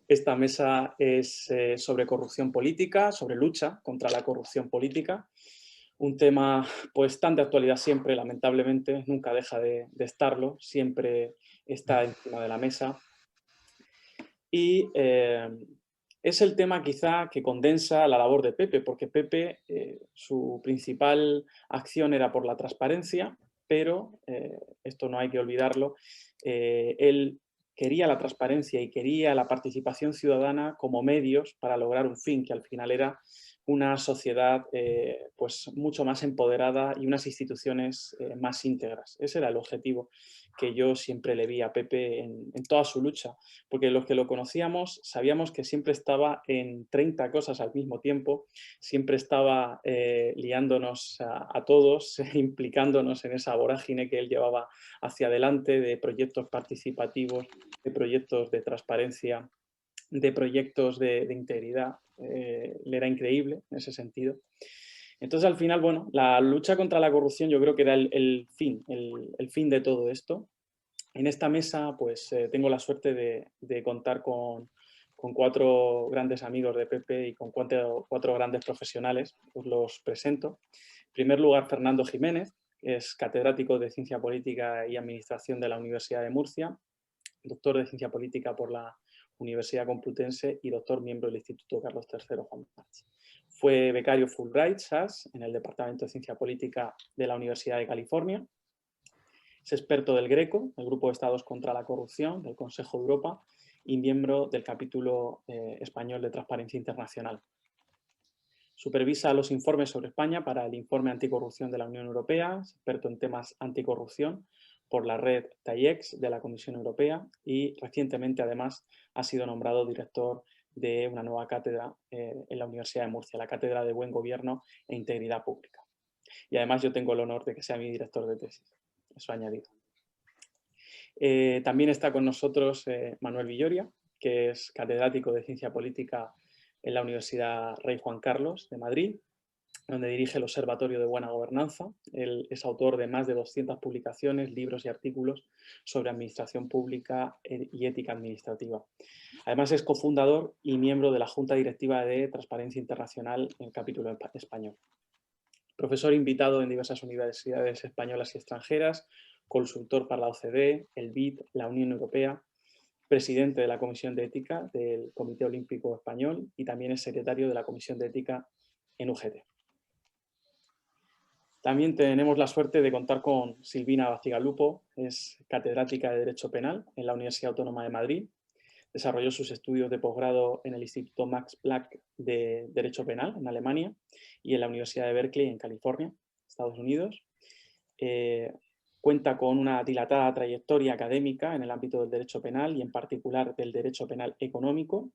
Esta mesa es sobre corrupción política, sobre lucha contra la corrupción política. Un tema pues tan de actualidad siempre, lamentablemente, nunca deja de estarlo, siempre está encima de la mesa. Y es el tema quizá que condensa la labor de Pepe, porque Pepe, su principal acción era por la transparencia, pero esto no hay que olvidarlo, él quería la transparencia y quería la participación ciudadana como medios para lograr un fin, que al final era una sociedad pues mucho más empoderada y unas instituciones más íntegras. Ese era el objetivo que yo siempre le vi a Pepe en toda su lucha, porque los que lo conocíamos sabíamos que siempre estaba en 30 cosas al mismo tiempo, siempre estaba liándonos a todos, implicándonos en esa vorágine que él llevaba hacia adelante de proyectos participativos, de proyectos de transparencia, de proyectos de integridad. Le era increíble en ese sentido. Entonces, al final, bueno, la lucha contra la corrupción yo creo que era el fin, el fin de todo esto. En esta mesa, pues tengo la suerte de contar con cuatro grandes amigos de Pepe y con cuatro grandes profesionales. Os los presento. En primer lugar, Fernando Jiménez, que es catedrático de Ciencia Política y Administración de la Universidad de Murcia, doctor de Ciencia Política por la Universidad Complutense y doctor miembro del Instituto Carlos III Juan March. Fue becario Fulbright SAS en el Departamento de Ciencia Política de la Universidad de California. Es experto del GRECO, el Grupo de Estados contra la Corrupción del Consejo de Europa, y miembro del capítulo español de Transparencia Internacional. Supervisa los informes sobre España para el Informe Anticorrupción de la Unión Europea, es experto en temas anticorrupción por la red TAIEX de la Comisión Europea y recientemente además ha sido nombrado director de una nueva cátedra en la Universidad de Murcia, la Cátedra de Buen Gobierno e Integridad Pública. Y además yo tengo el honor de que sea mi director de tesis, eso añadido. También está con nosotros Manuel Villoria, que es catedrático de Ciencia Política en la Universidad Rey Juan Carlos de Madrid, donde dirige el Observatorio de Buena Gobernanza. Él es autor de más de 200 publicaciones, libros y artículos sobre administración pública y ética administrativa. Además es cofundador y miembro de la Junta Directiva de Transparencia Internacional en el capítulo español. Profesor invitado en diversas universidades españolas y extranjeras, consultor para la OCDE, el BID, la Unión Europea, presidente de la Comisión de Ética del Comité Olímpico Español y también es secretario de la Comisión de Ética en UGT. También tenemos la suerte de contar con Silvina Bacigalupo, es catedrática de Derecho Penal en la Universidad Autónoma de Madrid. Desarrolló sus estudios de posgrado en el Instituto Max Planck de Derecho Penal en Alemania y en la Universidad de Berkeley en California, Estados Unidos. Cuenta con una dilatada trayectoria académica en el ámbito del derecho penal y en particular del derecho penal económico.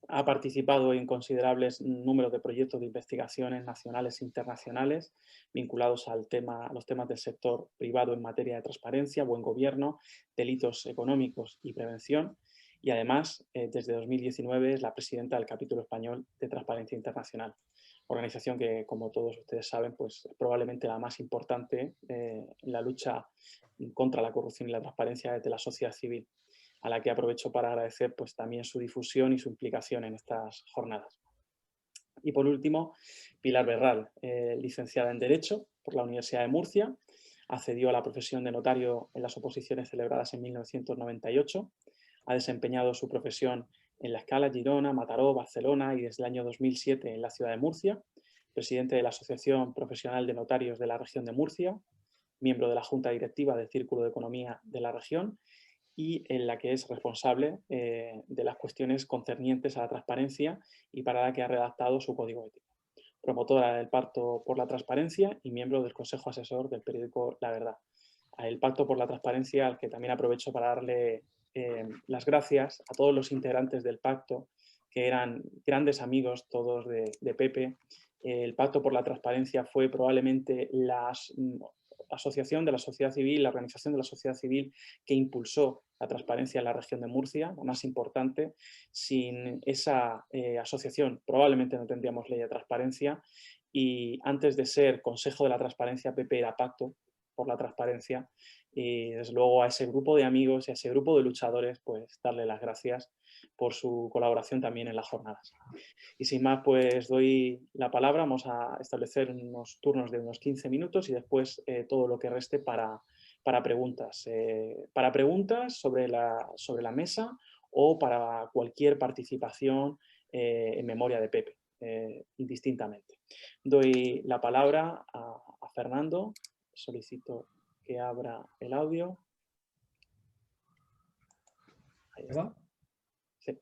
Ha participado en considerables números de proyectos de investigaciones nacionales e internacionales vinculados a los temas del sector privado en materia de transparencia, buen gobierno, delitos económicos y prevención. Y además, desde 2019 es la presidenta del capítulo español de Transparencia Internacional, organización que, como todos ustedes saben, pues es probablemente la más importante en la lucha contra la corrupción y la transparencia desde la sociedad civil, a la que aprovecho para agradecer pues, también su difusión y su implicación en estas jornadas. Y por último, Pilar Berral, licenciada en Derecho por la Universidad de Murcia, accedió a la profesión de notario en las oposiciones celebradas en 1998, ha desempeñado su profesión en La Escala, Girona, Mataró, Barcelona y desde el año 2007 en la ciudad de Murcia, presidente de la Asociación Profesional de Notarios de la región de Murcia, miembro de la Junta Directiva del Círculo de Economía de la región y en la que es responsable de las cuestiones concernientes a la transparencia y para la que ha redactado su código ético. Promotora del Pacto por la Transparencia y miembro del Consejo Asesor del periódico La Verdad. El Pacto por la Transparencia, al que también aprovecho para darle las gracias a todos los integrantes del pacto, que eran grandes amigos todos de Pepe. El Pacto por la Transparencia fue probablemente la asociación de la sociedad civil, la organización de la sociedad civil que impulsó la transparencia en la región de Murcia, la más importante. Sin esa asociación probablemente no tendríamos ley de transparencia y antes de ser Consejo de la Transparencia, Pepe era Pacto, por la transparencia y desde luego a ese grupo de amigos y a ese grupo de luchadores, pues darle las gracias por su colaboración también en las jornadas. Y sin más, pues doy la palabra, vamos a establecer unos turnos de unos 15 minutos y después todo lo que reste para preguntas. Para preguntas sobre la mesa o para cualquier participación en memoria de Pepe, indistintamente. Doy la palabra a Fernando, solicito que abra el audio. Ahí está. Sí.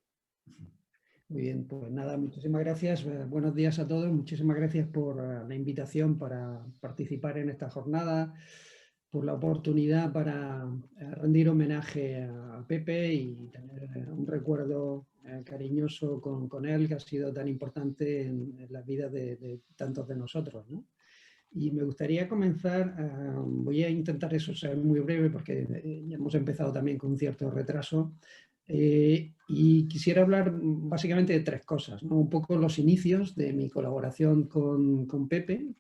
Muy bien, pues nada, muchísimas gracias. Buenos días a todos. Muchísimas gracias por la invitación para participar en esta jornada, por la oportunidad para rendir homenaje a Pepe y tener un recuerdo cariñoso con él, que ha sido tan importante en la vida de tantos de nosotros, ¿no? Y me gustaría comenzar, voy a intentar eso ser muy breve porque ya hemos empezado también con un cierto retraso. Y quisiera hablar básicamente de tres cosas, ¿no? Un poco los inicios de mi colaboración con Pepe,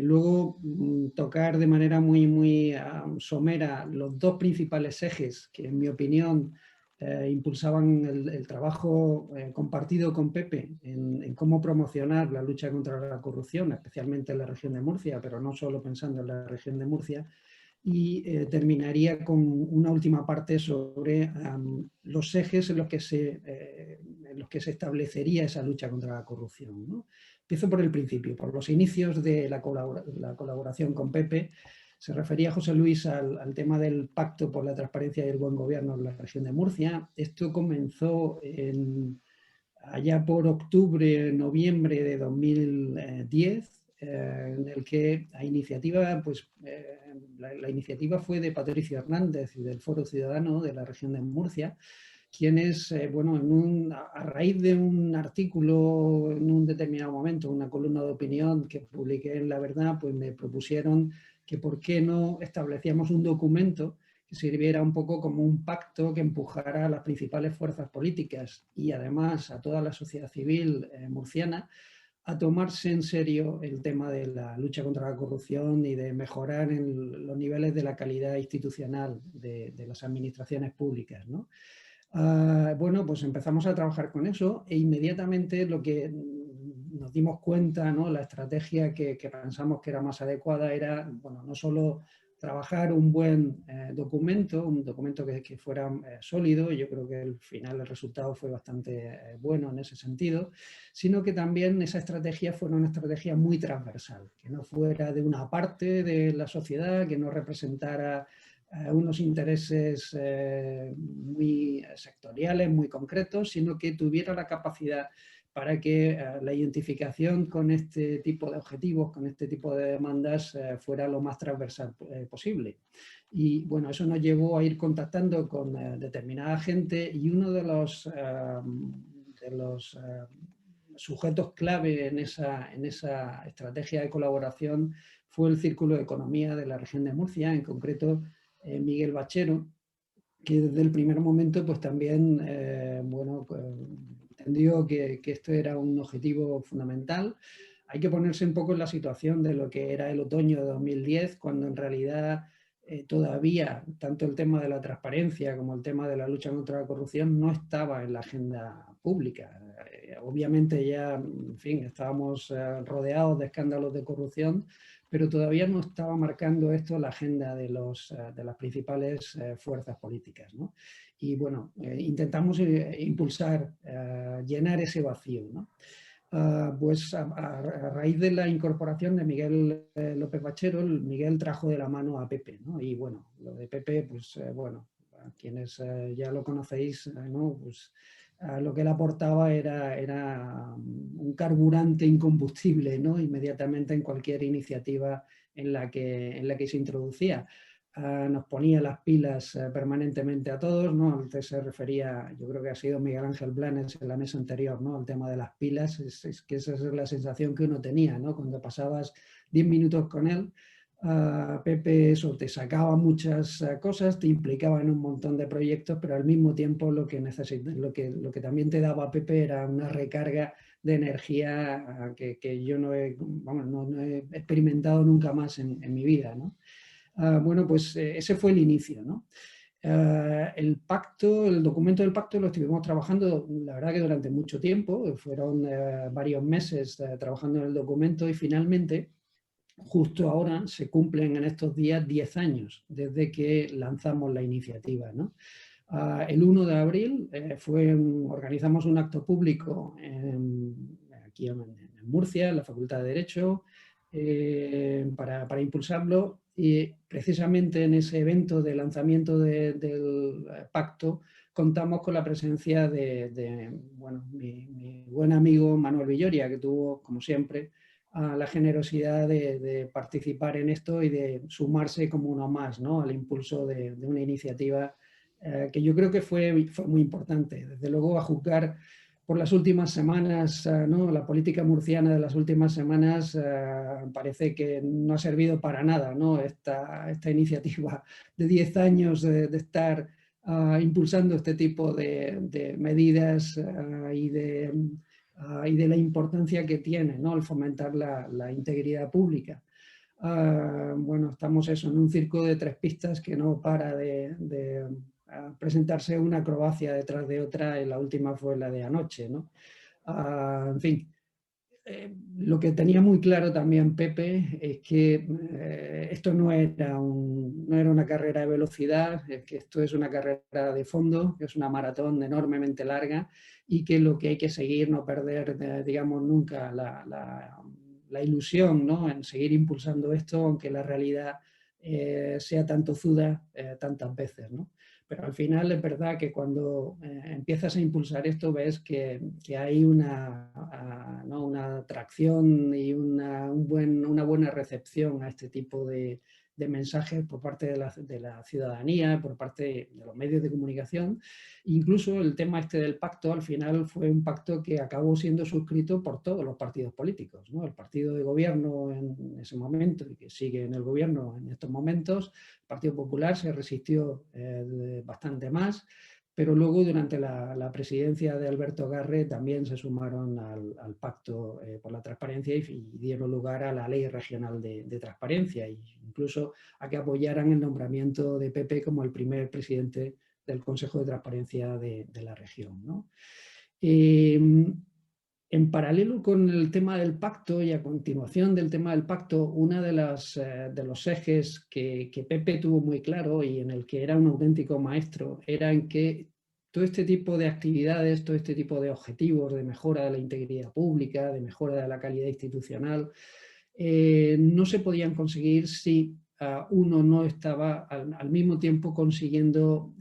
luego tocar de manera muy somera los dos principales ejes que en mi opinión impulsaban el trabajo compartido con Pepe en cómo promocionar la lucha contra la corrupción, especialmente en la región de Murcia, pero no solo pensando en la región de Murcia, y terminaría con una última parte sobre los ejes en los que se establecería esa lucha contra la corrupción, ¿no? Empiezo por el principio, por los inicios de la colaboración con Pepe. Se refería José Luis al tema del Pacto por la Transparencia y el Buen Gobierno en la región de Murcia. Esto comenzó allá por octubre, noviembre de 2010, en el que la iniciativa fue de Patricio Hernández y del Foro Ciudadano de la región de Murcia, quienes, a raíz de un artículo en un determinado momento, una columna de opinión que publiqué en La Verdad, pues me propusieron que por qué no establecíamos un documento que sirviera un poco como un pacto que empujara a las principales fuerzas políticas y además a toda la sociedad civil murciana a tomarse en serio el tema de la lucha contra la corrupción y de mejorar en los niveles de la calidad institucional de las administraciones públicas, ¿no? Bueno, pues empezamos a trabajar con eso e inmediatamente lo que nos dimos cuenta, ¿no? La estrategia que pensamos que era más adecuada era, bueno, no solo trabajar un buen documento, un documento que fuera sólido, y yo creo que al final el resultado fue bastante bueno en ese sentido, sino que también esa estrategia fuera una estrategia muy transversal, que no fuera de una parte de la sociedad, que no representara unos intereses muy sectoriales, muy concretos, sino que tuviera la capacidad para que la identificación con este tipo de objetivos, con este tipo de demandas, fuera lo más transversal posible. Y bueno, eso nos llevó a ir contactando con determinada gente y uno de los sujetos clave en esa estrategia de colaboración fue el Círculo de Economía de la región de Murcia, en concreto Miguel Bachero, que desde el primer momento pues también entendió que esto era un objetivo fundamental. Hay que ponerse un poco en la situación de lo que era el otoño de 2010, cuando en realidad todavía tanto el tema de la transparencia como el tema de la lucha contra la corrupción no estaba en la agenda pública. Obviamente ya, en fin, estábamos rodeados de escándalos de corrupción, pero todavía no estaba marcando esto la agenda de las principales fuerzas políticas, ¿no? Y bueno, intentamos impulsar, llenar ese vacío, ¿no? Pues a raíz de la incorporación de Miguel López Bachero, Miguel trajo de la mano a Pepe, ¿no? Y bueno, lo de Pepe, pues bueno, a quienes ya lo conocéis, ¿no? Pues lo que él aportaba era un carburante incombustible, ¿no? Inmediatamente en cualquier iniciativa en la que se introducía. Nos ponía las pilas permanentemente a todos, ¿no? Antes se refería, yo creo que ha sido Miguel Ángel Blanes en la mesa anterior, ¿no? Al tema de las pilas, es que esa es la sensación que uno tenía, ¿no? Cuando pasabas 10 minutos con él, Pepe eso, te sacaba muchas cosas, te implicaba en un montón de proyectos, pero al mismo tiempo lo que también te daba Pepe era una recarga de energía que yo no he experimentado nunca más en mi vida, ¿no? Bueno, pues ese fue el inicio, ¿no? El pacto, el documento del pacto lo estuvimos trabajando, la verdad que durante mucho tiempo, fueron varios meses trabajando en el documento y finalmente, justo ahora, se cumplen en estos días 10 años desde que lanzamos la iniciativa, ¿no? El 1 de abril organizamos un acto público aquí en Murcia, en la Facultad de Derecho, para impulsarlo, y precisamente en ese evento de lanzamiento del pacto contamos con la presencia de bueno, mi buen amigo Manuel Villoria, que tuvo, como siempre, la generosidad de participar en esto y de sumarse como uno más, ¿no?, al impulso de una iniciativa que yo creo que fue muy importante. Desde luego, a juzgar por las últimas semanas, ¿no?, la política murciana de las últimas semanas, parece que no ha servido para nada, ¿no?, esta iniciativa de 10 años de estar impulsando este tipo de medidas y de la importancia que tiene, ¿no?, el fomentar la integridad pública. Bueno, estamos en un circo de tres pistas que no para de presentarse una acrobacia detrás de otra, y la última fue la de anoche, ¿no? En fin, lo que tenía muy claro también Pepe es que esto no era una carrera de velocidad, es que esto es una carrera de fondo, que es una maratón enormemente larga, y que lo que hay que seguir, no perder, digamos, nunca la ilusión, ¿no?, en seguir impulsando esto, aunque la realidad sea tan tozuda tantas veces, ¿no? Pero al final es verdad que cuando empiezas a impulsar esto, ves que hay ¿no?, una atracción y una buena recepción a este tipo de mensajes por parte de la ciudadanía, por parte de los medios de comunicación. Incluso el tema este del pacto, al final fue un pacto que acabó siendo suscrito por todos los partidos políticos, ¿no? El partido de gobierno en ese momento, y que sigue en el gobierno en estos momentos, el Partido Popular, se resistió bastante más, pero luego durante la presidencia de Alberto Garre también se sumaron al pacto por la transparencia y dieron lugar a la ley regional de transparencia, e incluso a que apoyaran el nombramiento de Pepe como el primer presidente del Consejo de Transparencia de la región, ¿no? En paralelo con el tema del pacto y a continuación del tema del pacto, uno de los ejes que Pepe tuvo muy claro y en el que era un auténtico maestro, era en que todo este tipo de actividades, todo este tipo de objetivos de mejora de la integridad pública, de mejora de la calidad institucional, no se podían conseguir si uno no estaba al mismo tiempo consiguiendo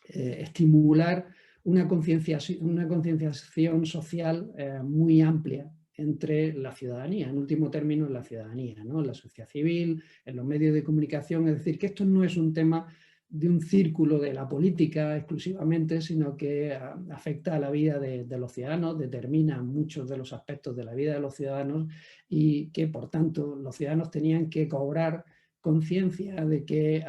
estimular una concienciación social muy amplia entre la ciudadanía, en último término en la ciudadanía, ¿no?, en la sociedad civil, en los medios de comunicación. Es decir, que esto no es un tema de un círculo de la política exclusivamente, sino que afecta a la vida de los ciudadanos, determina muchos de los aspectos de la vida de los ciudadanos, y que por tanto los ciudadanos tenían que cobrar conciencia de que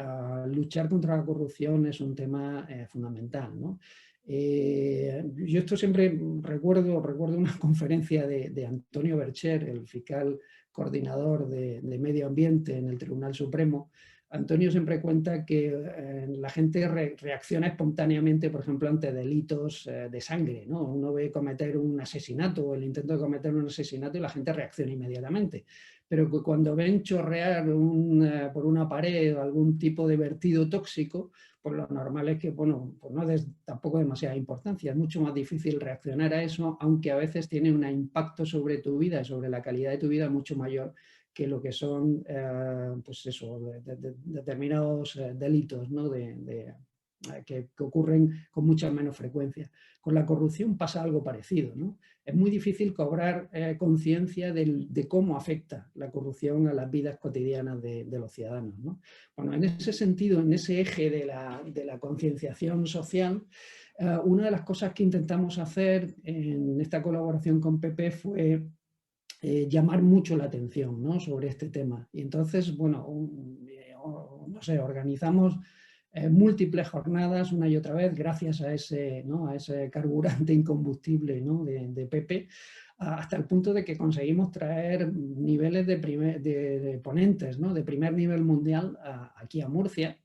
luchar contra la corrupción es un tema fundamental, ¿no? Yo esto siempre recuerdo una conferencia de Antonio Bercher, el fiscal coordinador de Medio Ambiente en el Tribunal Supremo. Antonio siempre cuenta que la gente reacciona espontáneamente, por ejemplo, ante delitos de sangre, ¿no? Uno ve cometer un asesinato o el intento de cometer un asesinato y la gente reacciona inmediatamente. Pero que cuando ven chorrear por una pared algún tipo de vertido tóxico, pues lo normal es que, bueno, pues no des tampoco demasiada importancia. Es mucho más difícil reaccionar a eso, aunque a veces tiene un impacto sobre tu vida, sobre la calidad de tu vida mucho mayor que lo que son, pues eso, determinados delitos, ¿no?, que ocurren con mucha menos frecuencia. Con la corrupción pasa algo parecido, ¿no? Es muy difícil cobrar conciencia de cómo afecta la corrupción a las vidas cotidianas de los ciudadanos, ¿no? Bueno, en ese sentido, en ese eje de la concienciación social, una de las cosas que intentamos hacer en esta colaboración con Pepe fue llamar mucho la atención, ¿no?, sobre este tema. Y entonces, bueno, no sé, organizamos múltiples jornadas una y otra vez gracias a ese, ¿no?, a ese carburante incombustible, ¿no?, de Pepe, hasta el punto de que conseguimos traer niveles de ponentes, ¿no?, de primer nivel mundial aquí a Murcia.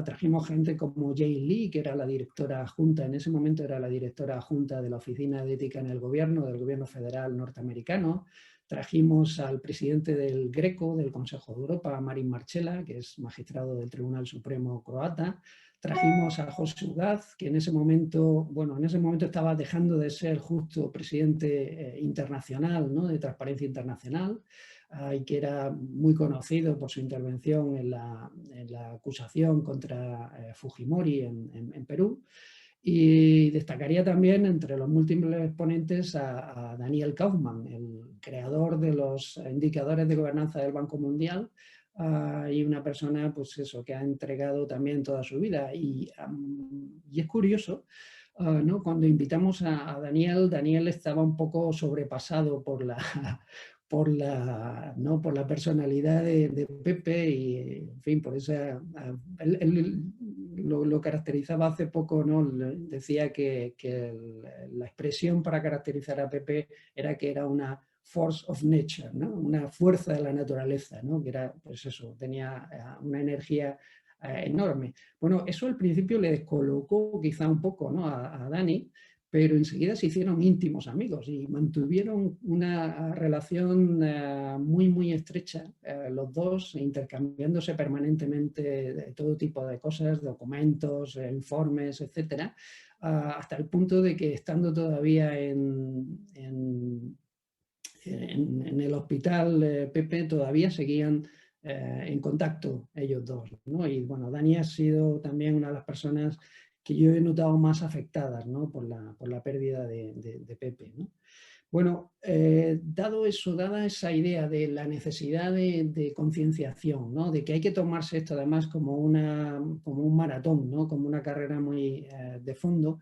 Trajimos gente como Jane Lee, que era la directora adjunta, en ese momento era la directora adjunta de la Oficina de Ética en el Gobierno, del Gobierno Federal norteamericano. Trajimos al presidente del Greco, del Consejo de Europa, Marin Marchela, que es magistrado del Tribunal Supremo croata. Trajimos a José Ugaz, que en ese momento estaba dejando de ser justo presidente internacional, ¿no?, de Transparencia Internacional, y que era muy conocido por su intervención en la acusación contra Fujimori en Perú. Y destacaría también entre los múltiples ponentes a Daniel Kaufmann, el creador de los indicadores de gobernanza del Banco Mundial, y una persona, pues eso, que ha entregado también toda su vida. Y es curioso, ¿no?, cuando invitamos a Daniel, Daniel estaba un poco sobrepasado por la, ¿no?, por la personalidad de Pepe y, en fin, por esa... Él lo caracterizaba hace poco, ¿no?, decía que la expresión para caracterizar a Pepe era que era una force of nature, ¿no?, una fuerza de la naturaleza, ¿no?, que era, pues eso, tenía una energía enorme. Bueno, eso al principio le descolocó quizá un poco, ¿no?, a Dani, pero enseguida se hicieron íntimos amigos y mantuvieron una relación muy, muy estrecha, los dos, intercambiándose permanentemente de todo tipo de cosas, documentos, informes, etcétera, hasta el punto de que, estando todavía en el hospital Pepe, todavía seguían en contacto ellos dos, ¿no? Y bueno, Dani ha sido también una de las personas que yo he notado más afectadas, ¿no?, por la pérdida de Pepe, ¿no? Bueno, dado eso, dada esa idea de la necesidad de concienciación, ¿no?, de que hay que tomarse esto además como un maratón, ¿no?, como una carrera muy de fondo,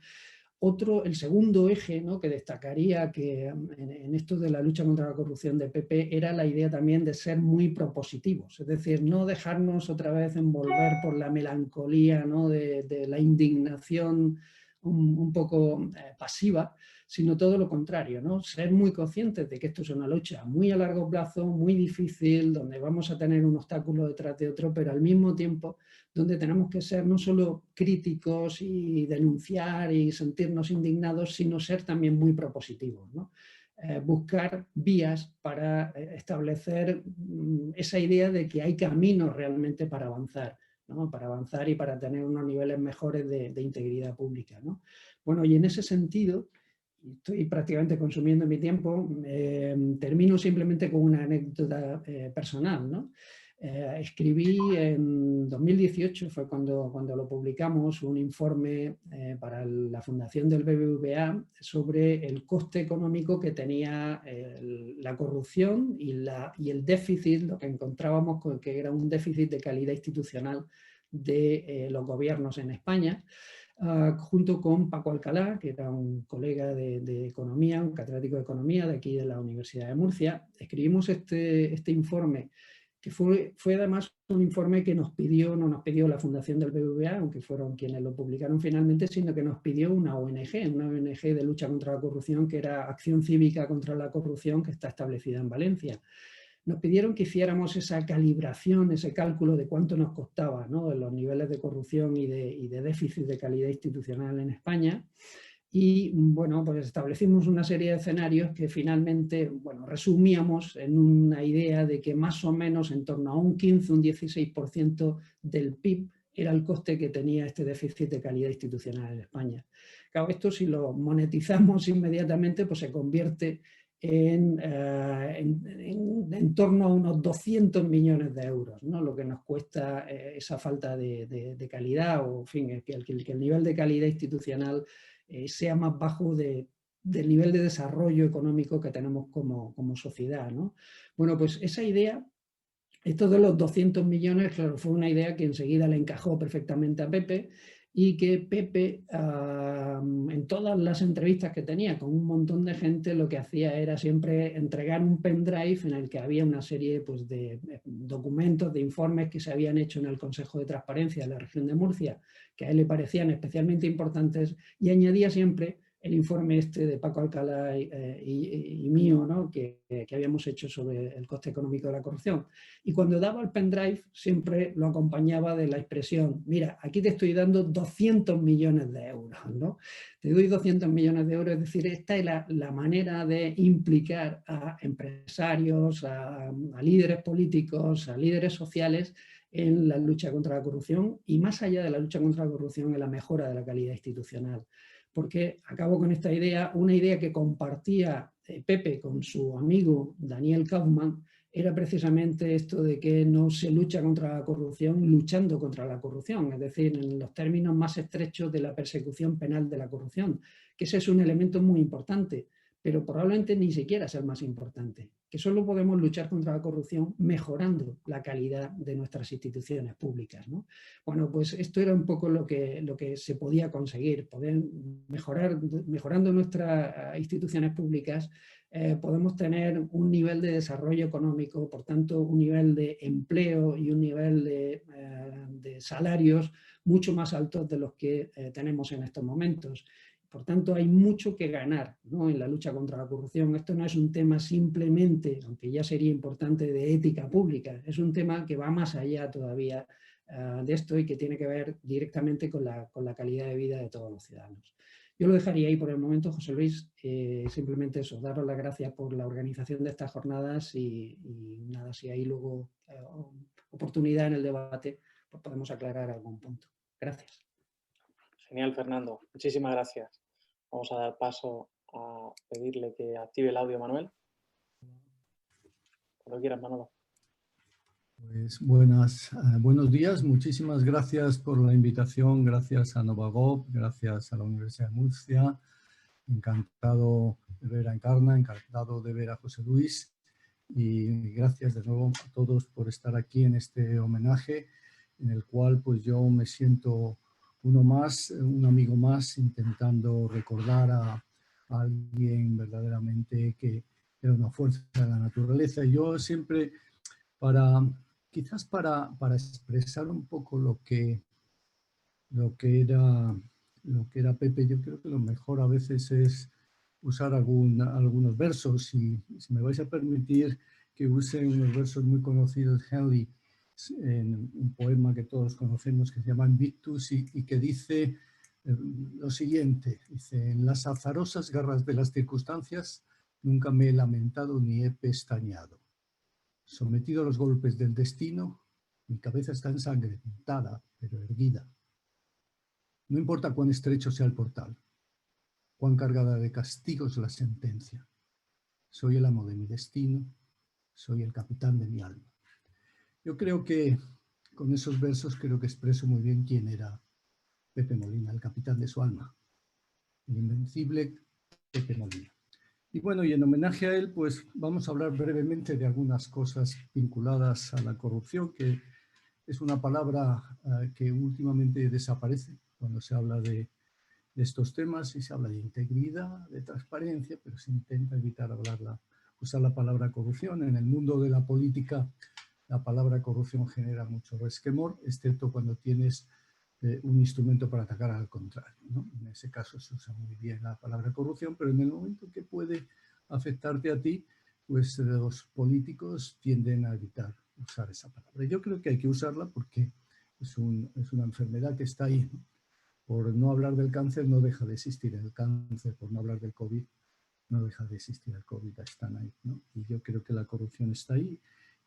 el segundo eje, ¿no?, que destacaría que en esto de la lucha contra la corrupción de Pepe era la idea también de ser muy propositivos, es decir, no dejarnos otra vez envolver por la melancolía, ¿no?, de la indignación un poco pasiva, sino todo lo contrario, ¿no?, ser muy conscientes de que esto es una lucha muy a largo plazo, muy difícil, donde vamos a tener un obstáculo detrás de otro, pero al mismo tiempo donde tenemos que ser no solo críticos y denunciar y sentirnos indignados, sino ser también muy propositivos, ¿no? Buscar vías para establecer esa idea de que hay caminos realmente para avanzar, ¿no?, para avanzar y para tener unos niveles mejores de integridad pública, ¿no? Bueno, y en ese sentido, estoy prácticamente consumiendo mi tiempo, termino simplemente con una anécdota personal, ¿no? Escribí en 2018, fue cuando lo publicamos, un informe para la fundación del BBVA sobre el coste económico que tenía la corrupción y el déficit, lo que encontrábamos que era un déficit de calidad institucional de los gobiernos en España. Junto con Paco Alcalá, que era un colega de economía, un catedrático de economía de aquí de la Universidad de Murcia. Escribimos este informe, que fue además un informe que no nos pidió la fundación del BBVA, aunque fueron quienes lo publicaron finalmente, sino que nos pidió una ONG de lucha contra la corrupción, que era Acción Cívica contra la Corrupción, que está establecida en Valencia. Nos pidieron que hiciéramos esa calibración, ese cálculo de cuánto nos costaba, ¿no?, los niveles de corrupción y de déficit de calidad institucional en España. Y bueno, pues establecimos una serie de escenarios que finalmente, bueno, resumíamos en una idea de que más o menos en torno a un 15, un 16% del PIB era el coste que tenía este déficit de calidad institucional en España. Claro, esto, si lo monetizamos inmediatamente, pues se convierte en torno a unos 200 millones de euros, ¿no?, lo que nos cuesta esa falta de calidad, o en fin, que el nivel de calidad institucional sea más bajo del nivel de desarrollo económico que tenemos como sociedad, ¿no? Bueno, pues esa idea, esto de los 200 millones, claro, fue una idea que enseguida le encajó perfectamente a Pepe, y que Pepe, en todas las entrevistas que tenía con un montón de gente, lo que hacía era siempre entregar un pendrive en el que había una serie, pues, de documentos, de informes que se habían hecho en el Consejo de Transparencia de la región de Murcia, que a él le parecían especialmente importantes, y añadía siempre el informe este de Paco Alcalá y mío, ¿no? que habíamos hecho sobre el coste económico de la corrupción. Y cuando daba el pendrive siempre lo acompañaba de la expresión: mira, aquí te estoy dando 200 millones de euros, ¿no? Te doy 200 millones de euros, es decir, esta es la manera de implicar a empresarios, a líderes políticos, a líderes sociales en la lucha contra la corrupción, y más allá de la lucha contra la corrupción, en la mejora de la calidad institucional. Porque acabo con esta idea, una idea que compartía Pepe con su amigo Daniel Kaufman, era precisamente esto de que no se lucha contra la corrupción luchando contra la corrupción, es decir, en los términos más estrechos de la persecución penal de la corrupción, que ese es un elemento muy importante, pero probablemente ni siquiera es el más importante, que solo podemos luchar contra la corrupción mejorando la calidad de nuestras instituciones públicas, ¿no? Bueno, pues esto era un poco lo que se podía conseguir, poder mejorando nuestras instituciones públicas. Podemos tener un nivel de desarrollo económico, por tanto, un nivel de empleo y un nivel de salarios mucho más altos de los que tenemos en estos momentos. Por tanto, hay mucho que ganar, ¿no?, en la lucha contra la corrupción. Esto no es un tema simplemente, aunque ya sería importante, de ética pública, es un tema que va más allá todavía de esto y que tiene que ver directamente con la calidad de vida de todos los ciudadanos. Yo lo dejaría ahí por el momento, José Luis. Simplemente eso, daros las gracias por la organización de estas jornadas y nada, si hay luego oportunidad en el debate, pues podemos aclarar algún punto. Gracias. Genial, Fernando. Muchísimas gracias. Vamos a dar paso a pedirle que active el audio, Manuel. Cuando quieras, Manolo. Pues buenos días, muchísimas gracias por la invitación, gracias a Novagop, gracias a la Universidad de Murcia, encantado de ver a Encarna, encantado de ver a José Luis, y gracias de nuevo a todos por estar aquí en este homenaje en el cual pues yo me siento uno más, un amigo más, intentando recordar a alguien verdaderamente que era una fuerza de la naturaleza. Yo siempre, quizás para expresar un poco lo que era Pepe, yo creo que lo mejor a veces es usar algunos versos, y si me vais a permitir que use unos versos muy conocidos de Henley, en un poema que todos conocemos que se llama Invictus, y que dice lo siguiente, dice: en las azarosas garras de las circunstancias nunca me he lamentado ni he pestañeado. Sometido a los golpes del destino, mi cabeza está ensangrentada, pero erguida. No importa cuán estrecho sea el portal, cuán cargada de castigos la sentencia. Soy el amo de mi destino, soy el capitán de mi alma. Yo creo que con esos versos creo que expreso muy bien quién era Pepe Molina, el capitán de su alma, el invencible Pepe Molina. Y bueno, y en homenaje a él, pues vamos a hablar brevemente de algunas cosas vinculadas a la corrupción, que es una palabra que últimamente desaparece cuando se habla de estos temas, y se habla de integridad, de transparencia, pero se intenta evitar usar la palabra corrupción. En el mundo de la política, la palabra corrupción genera mucho resquemor, excepto cuando tienes un instrumento para atacar al contrario, ¿no? En ese caso se usa muy bien la palabra corrupción, pero en el momento que puede afectarte a ti, pues los políticos tienden a evitar usar esa palabra. Yo creo que hay que usarla porque es una enfermedad que está ahí, ¿no? Por no hablar del cáncer no deja de existir el cáncer, por no hablar del COVID no deja de existir el COVID, están ahí, ¿no? Y yo creo que la corrupción está ahí,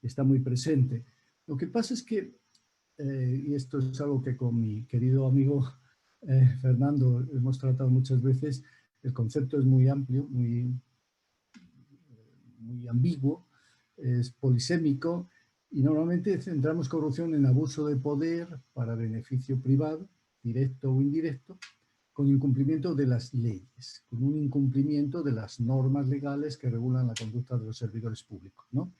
está muy presente. Lo que pasa es que, y esto es algo que con mi querido amigo Fernando hemos tratado muchas veces, el concepto es muy amplio, muy ambiguo, es polisémico, y normalmente centramos corrupción en abuso de poder para beneficio privado, directo o indirecto, con incumplimiento de las leyes, con un incumplimiento de las normas legales que regulan la conducta de los servidores públicos, ¿no?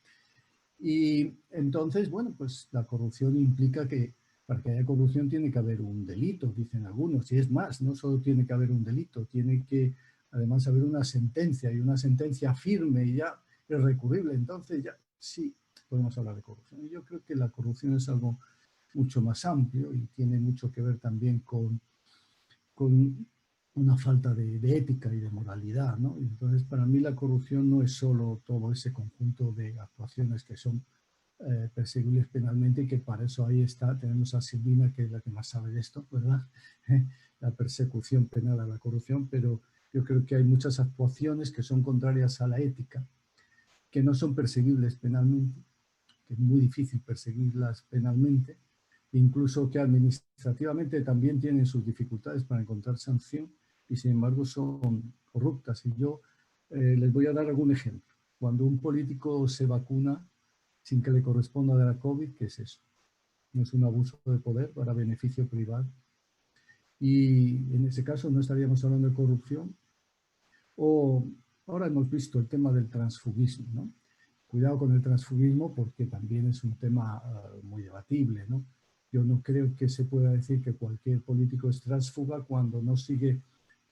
Y entonces, bueno, pues la corrupción implica que para que haya corrupción tiene que haber un delito, dicen algunos, y es más, no solo tiene que haber un delito, tiene que además haber una sentencia, y una sentencia firme y ya irrecurrible, entonces ya sí podemos hablar de corrupción. Y yo creo que la corrupción es algo mucho más amplio y tiene mucho que ver también con una falta de ética y de moralidad, ¿no? Entonces, para mí la corrupción no es solo todo ese conjunto de actuaciones que son perseguibles penalmente, y que para eso ahí está, tenemos a Silvina, que es la que más sabe de esto, ¿verdad? La persecución penal a la corrupción, pero yo creo que hay muchas actuaciones que son contrarias a la ética, que no son perseguibles penalmente, que es muy difícil perseguirlas penalmente, incluso que administrativamente también tienen sus dificultades para encontrar sanción y sin embargo son corruptas. Y yo les voy a dar algún ejemplo. Cuando un político se vacuna sin que le corresponda de la COVID, ¿qué es eso? No es un abuso de poder para beneficio privado. Y en ese caso no estaríamos hablando de corrupción. O ahora hemos visto el tema del transfugismo, ¿no? Cuidado con el transfugismo porque también es un tema muy debatible, ¿no? Yo no creo que se pueda decir que cualquier político es transfuga cuando no sigue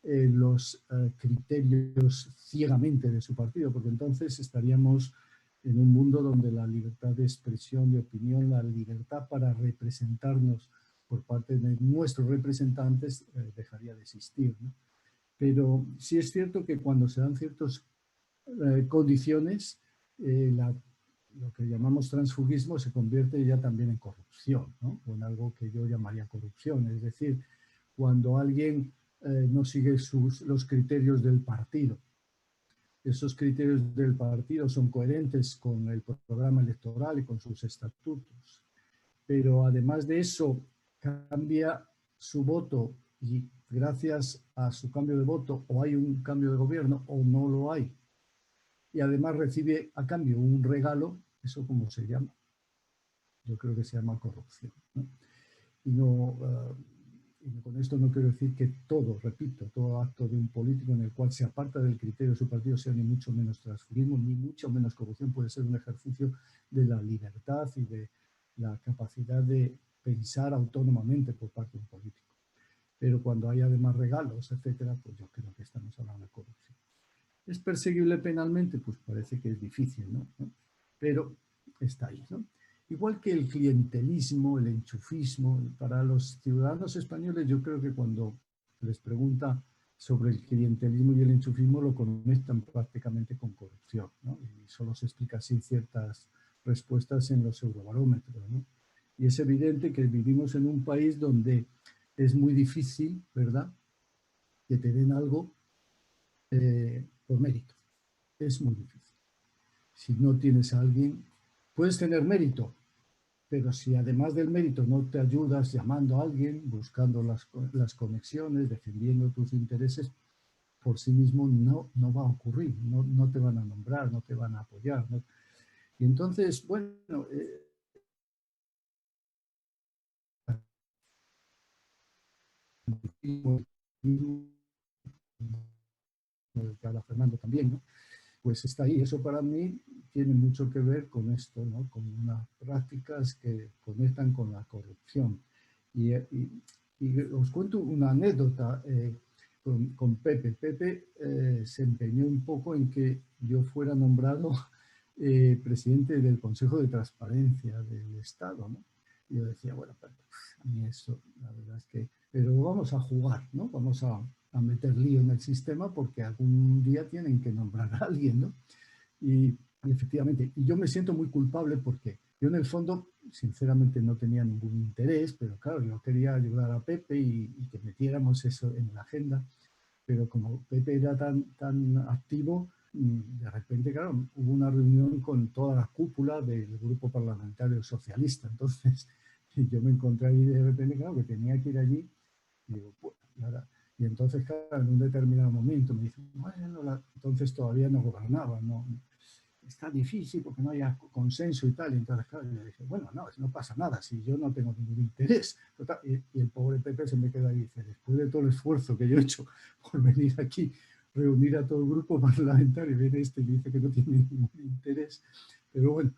los criterios ciegamente de su partido, porque entonces estaríamos en un mundo donde la libertad de expresión, de opinión, la libertad para representarnos por parte de nuestros representantes dejaría de existir, ¿no? Pero sí es cierto que cuando se dan ciertas condiciones, lo que llamamos transfugismo se convierte ya también en corrupción, ¿no? O en algo que yo llamaría corrupción. Es decir, cuando alguien no sigue los criterios del partido. Esos criterios del partido son coherentes con el programa electoral y con sus estatutos. Pero además de eso, cambia su voto y gracias a su cambio de voto o hay un cambio de gobierno o no lo hay. Y además recibe a cambio un regalo, ¿eso cómo se llama? Yo creo que se llama corrupción, ¿no? Y con esto no quiero decir que todo, repito, todo acto de un político en el cual se aparta del criterio de su partido sea ni mucho menos transfugismo, ni mucho menos corrupción, puede ser un ejercicio de la libertad y de la capacidad de pensar autónomamente por parte de un político. Pero cuando hay además regalos, etcétera, pues yo creo que estamos hablando de corrupción. ¿Es perseguible penalmente? Pues parece que es difícil, ¿no? Pero está ahí, ¿no? Igual que el clientelismo, el enchufismo, para los ciudadanos españoles yo creo que cuando les pregunta sobre el clientelismo y el enchufismo lo conectan prácticamente con corrupción, ¿no? Y solo se explica así ciertas respuestas en los eurobarómetros, ¿no? Y es evidente que vivimos en un país donde es muy difícil, ¿verdad?, que te den algo por mérito. Es muy difícil. Si no tienes a alguien, puedes tener mérito, pero si además del mérito no te ayudas llamando a alguien, buscando las conexiones, defendiendo tus intereses, por sí mismo no va a ocurrir, no te van a nombrar, no te van a apoyar, ¿no? Y entonces, bueno, que habla Fernando también, ¿no? Pues está ahí. Eso para mí tiene mucho que ver con esto, ¿no? Con unas prácticas que conectan con la corrupción. Y os cuento una anécdota con Pepe. Pepe se empeñó un poco en que yo fuera nombrado presidente del Consejo de Transparencia del Estado, ¿no? Y yo decía, bueno, pero a mí eso, la verdad es que, pero vamos a jugar, ¿no? Vamos a meter lío en el sistema porque algún día tienen que nombrar a alguien, ¿no? Y efectivamente, y yo me siento muy culpable porque yo en el fondo, sinceramente, no tenía ningún interés, pero claro, yo quería ayudar a Pepe y que metiéramos eso en la agenda, pero como Pepe era tan activo, de repente, claro, hubo una reunión con toda la cúpula del grupo parlamentario socialista, entonces yo me encontré ahí de repente, claro, que tenía que ir allí, y digo, pues, y entonces, claro, en un determinado momento me dicen, bueno, entonces todavía no gobernaba, no, está difícil porque no haya consenso y tal. Y entonces, claro, yo dije, bueno, no pasa nada, si yo no tengo ningún interés. Y el pobre Pepe se me queda y dice, después de todo el esfuerzo que yo he hecho por venir aquí, reunir a todo el grupo parlamentario, viene este y dice que no tiene ningún interés. Pero bueno,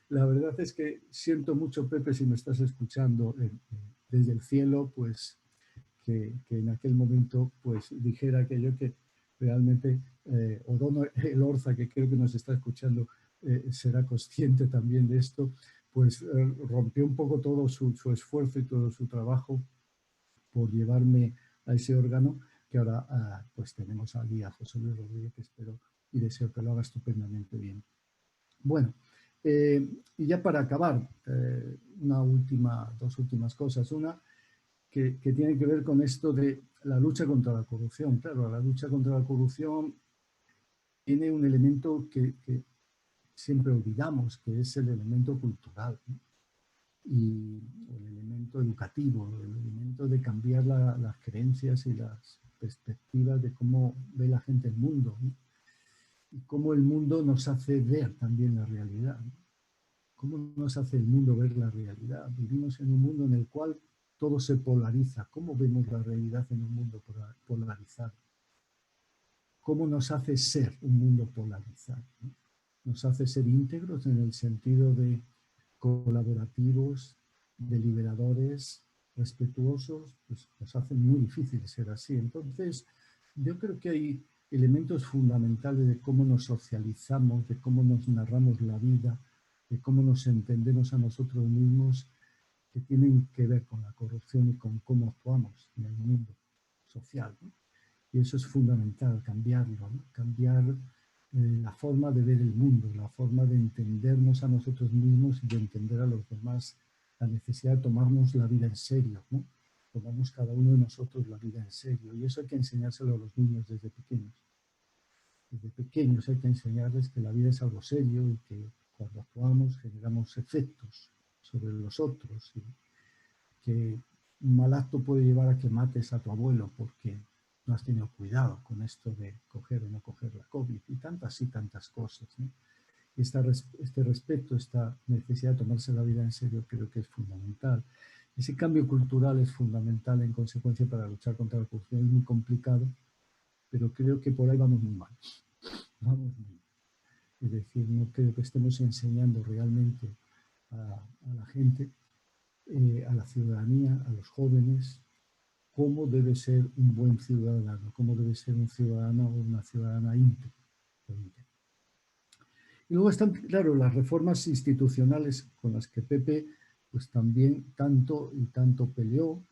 la verdad es que siento mucho, Pepe, si me estás escuchando, desde el cielo, pues que en aquel momento pues dijera aquello que realmente Odono Elorza, que creo que nos está escuchando, será consciente también de esto, pues rompió un poco todo su esfuerzo y todo su trabajo por llevarme a ese órgano, que ahora pues tenemos aquí a José Luis Rodríguez, que espero y deseo que lo haga estupendamente bien. Bueno, y ya para acabar, dos últimas cosas. Una, que tiene que ver con esto de la lucha contra la corrupción. Claro, la lucha contra la corrupción tiene un elemento que siempre olvidamos, que es el elemento cultural, ¿no? Y el elemento educativo, el elemento de cambiar las creencias y las perspectivas de cómo ve la gente el mundo, ¿no? Y cómo el mundo nos hace ver también la realidad, ¿no? ¿Cómo nos hace el mundo ver la realidad? Vivimos en un mundo en el cual todo se polariza. ¿Cómo vemos la realidad en un mundo polarizado? ¿Cómo nos hace ser un mundo polarizado, ¿no? Nos hace ser íntegros en el sentido de colaborativos, deliberadores, respetuosos, pues nos hace muy difícil ser así. Entonces, yo creo que hay elementos fundamentales de cómo nos socializamos, de cómo nos narramos la vida, de cómo nos entendemos a nosotros mismos, que tienen que ver con la corrupción y con cómo actuamos en el mundo social, ¿no? Y eso es fundamental, cambiarlo, ¿no? Cambiar la forma de ver el mundo, la forma de entendernos a nosotros mismos y de entender a los demás, la necesidad de tomarnos la vida en serio, ¿no? Tomamos cada uno de nosotros la vida en serio, y eso hay que enseñárselo a los niños desde pequeños. Desde pequeños hay que enseñarles que la vida es algo serio y que cuando actuamos generamos efectos sobre los otros, y que un mal acto puede llevar a que mates a tu abuelo porque no has tenido cuidado con esto de coger o no coger la COVID y tantas cosas, ¿no? Y este respeto, esta necesidad de tomarse la vida en serio creo que es fundamental. Ese cambio cultural es fundamental en consecuencia para luchar contra la corrupción. Es muy complicado, pero creo que por ahí vamos muy mal. Vamos muy mal. Es decir, no creo que estemos enseñando realmente a la gente, a la ciudadanía, a los jóvenes, cómo debe ser un buen ciudadano, cómo debe ser un ciudadano o una ciudadana íntegra. Y luego están, claro, las reformas institucionales con las que Pepe pues también tanto y tanto peleó.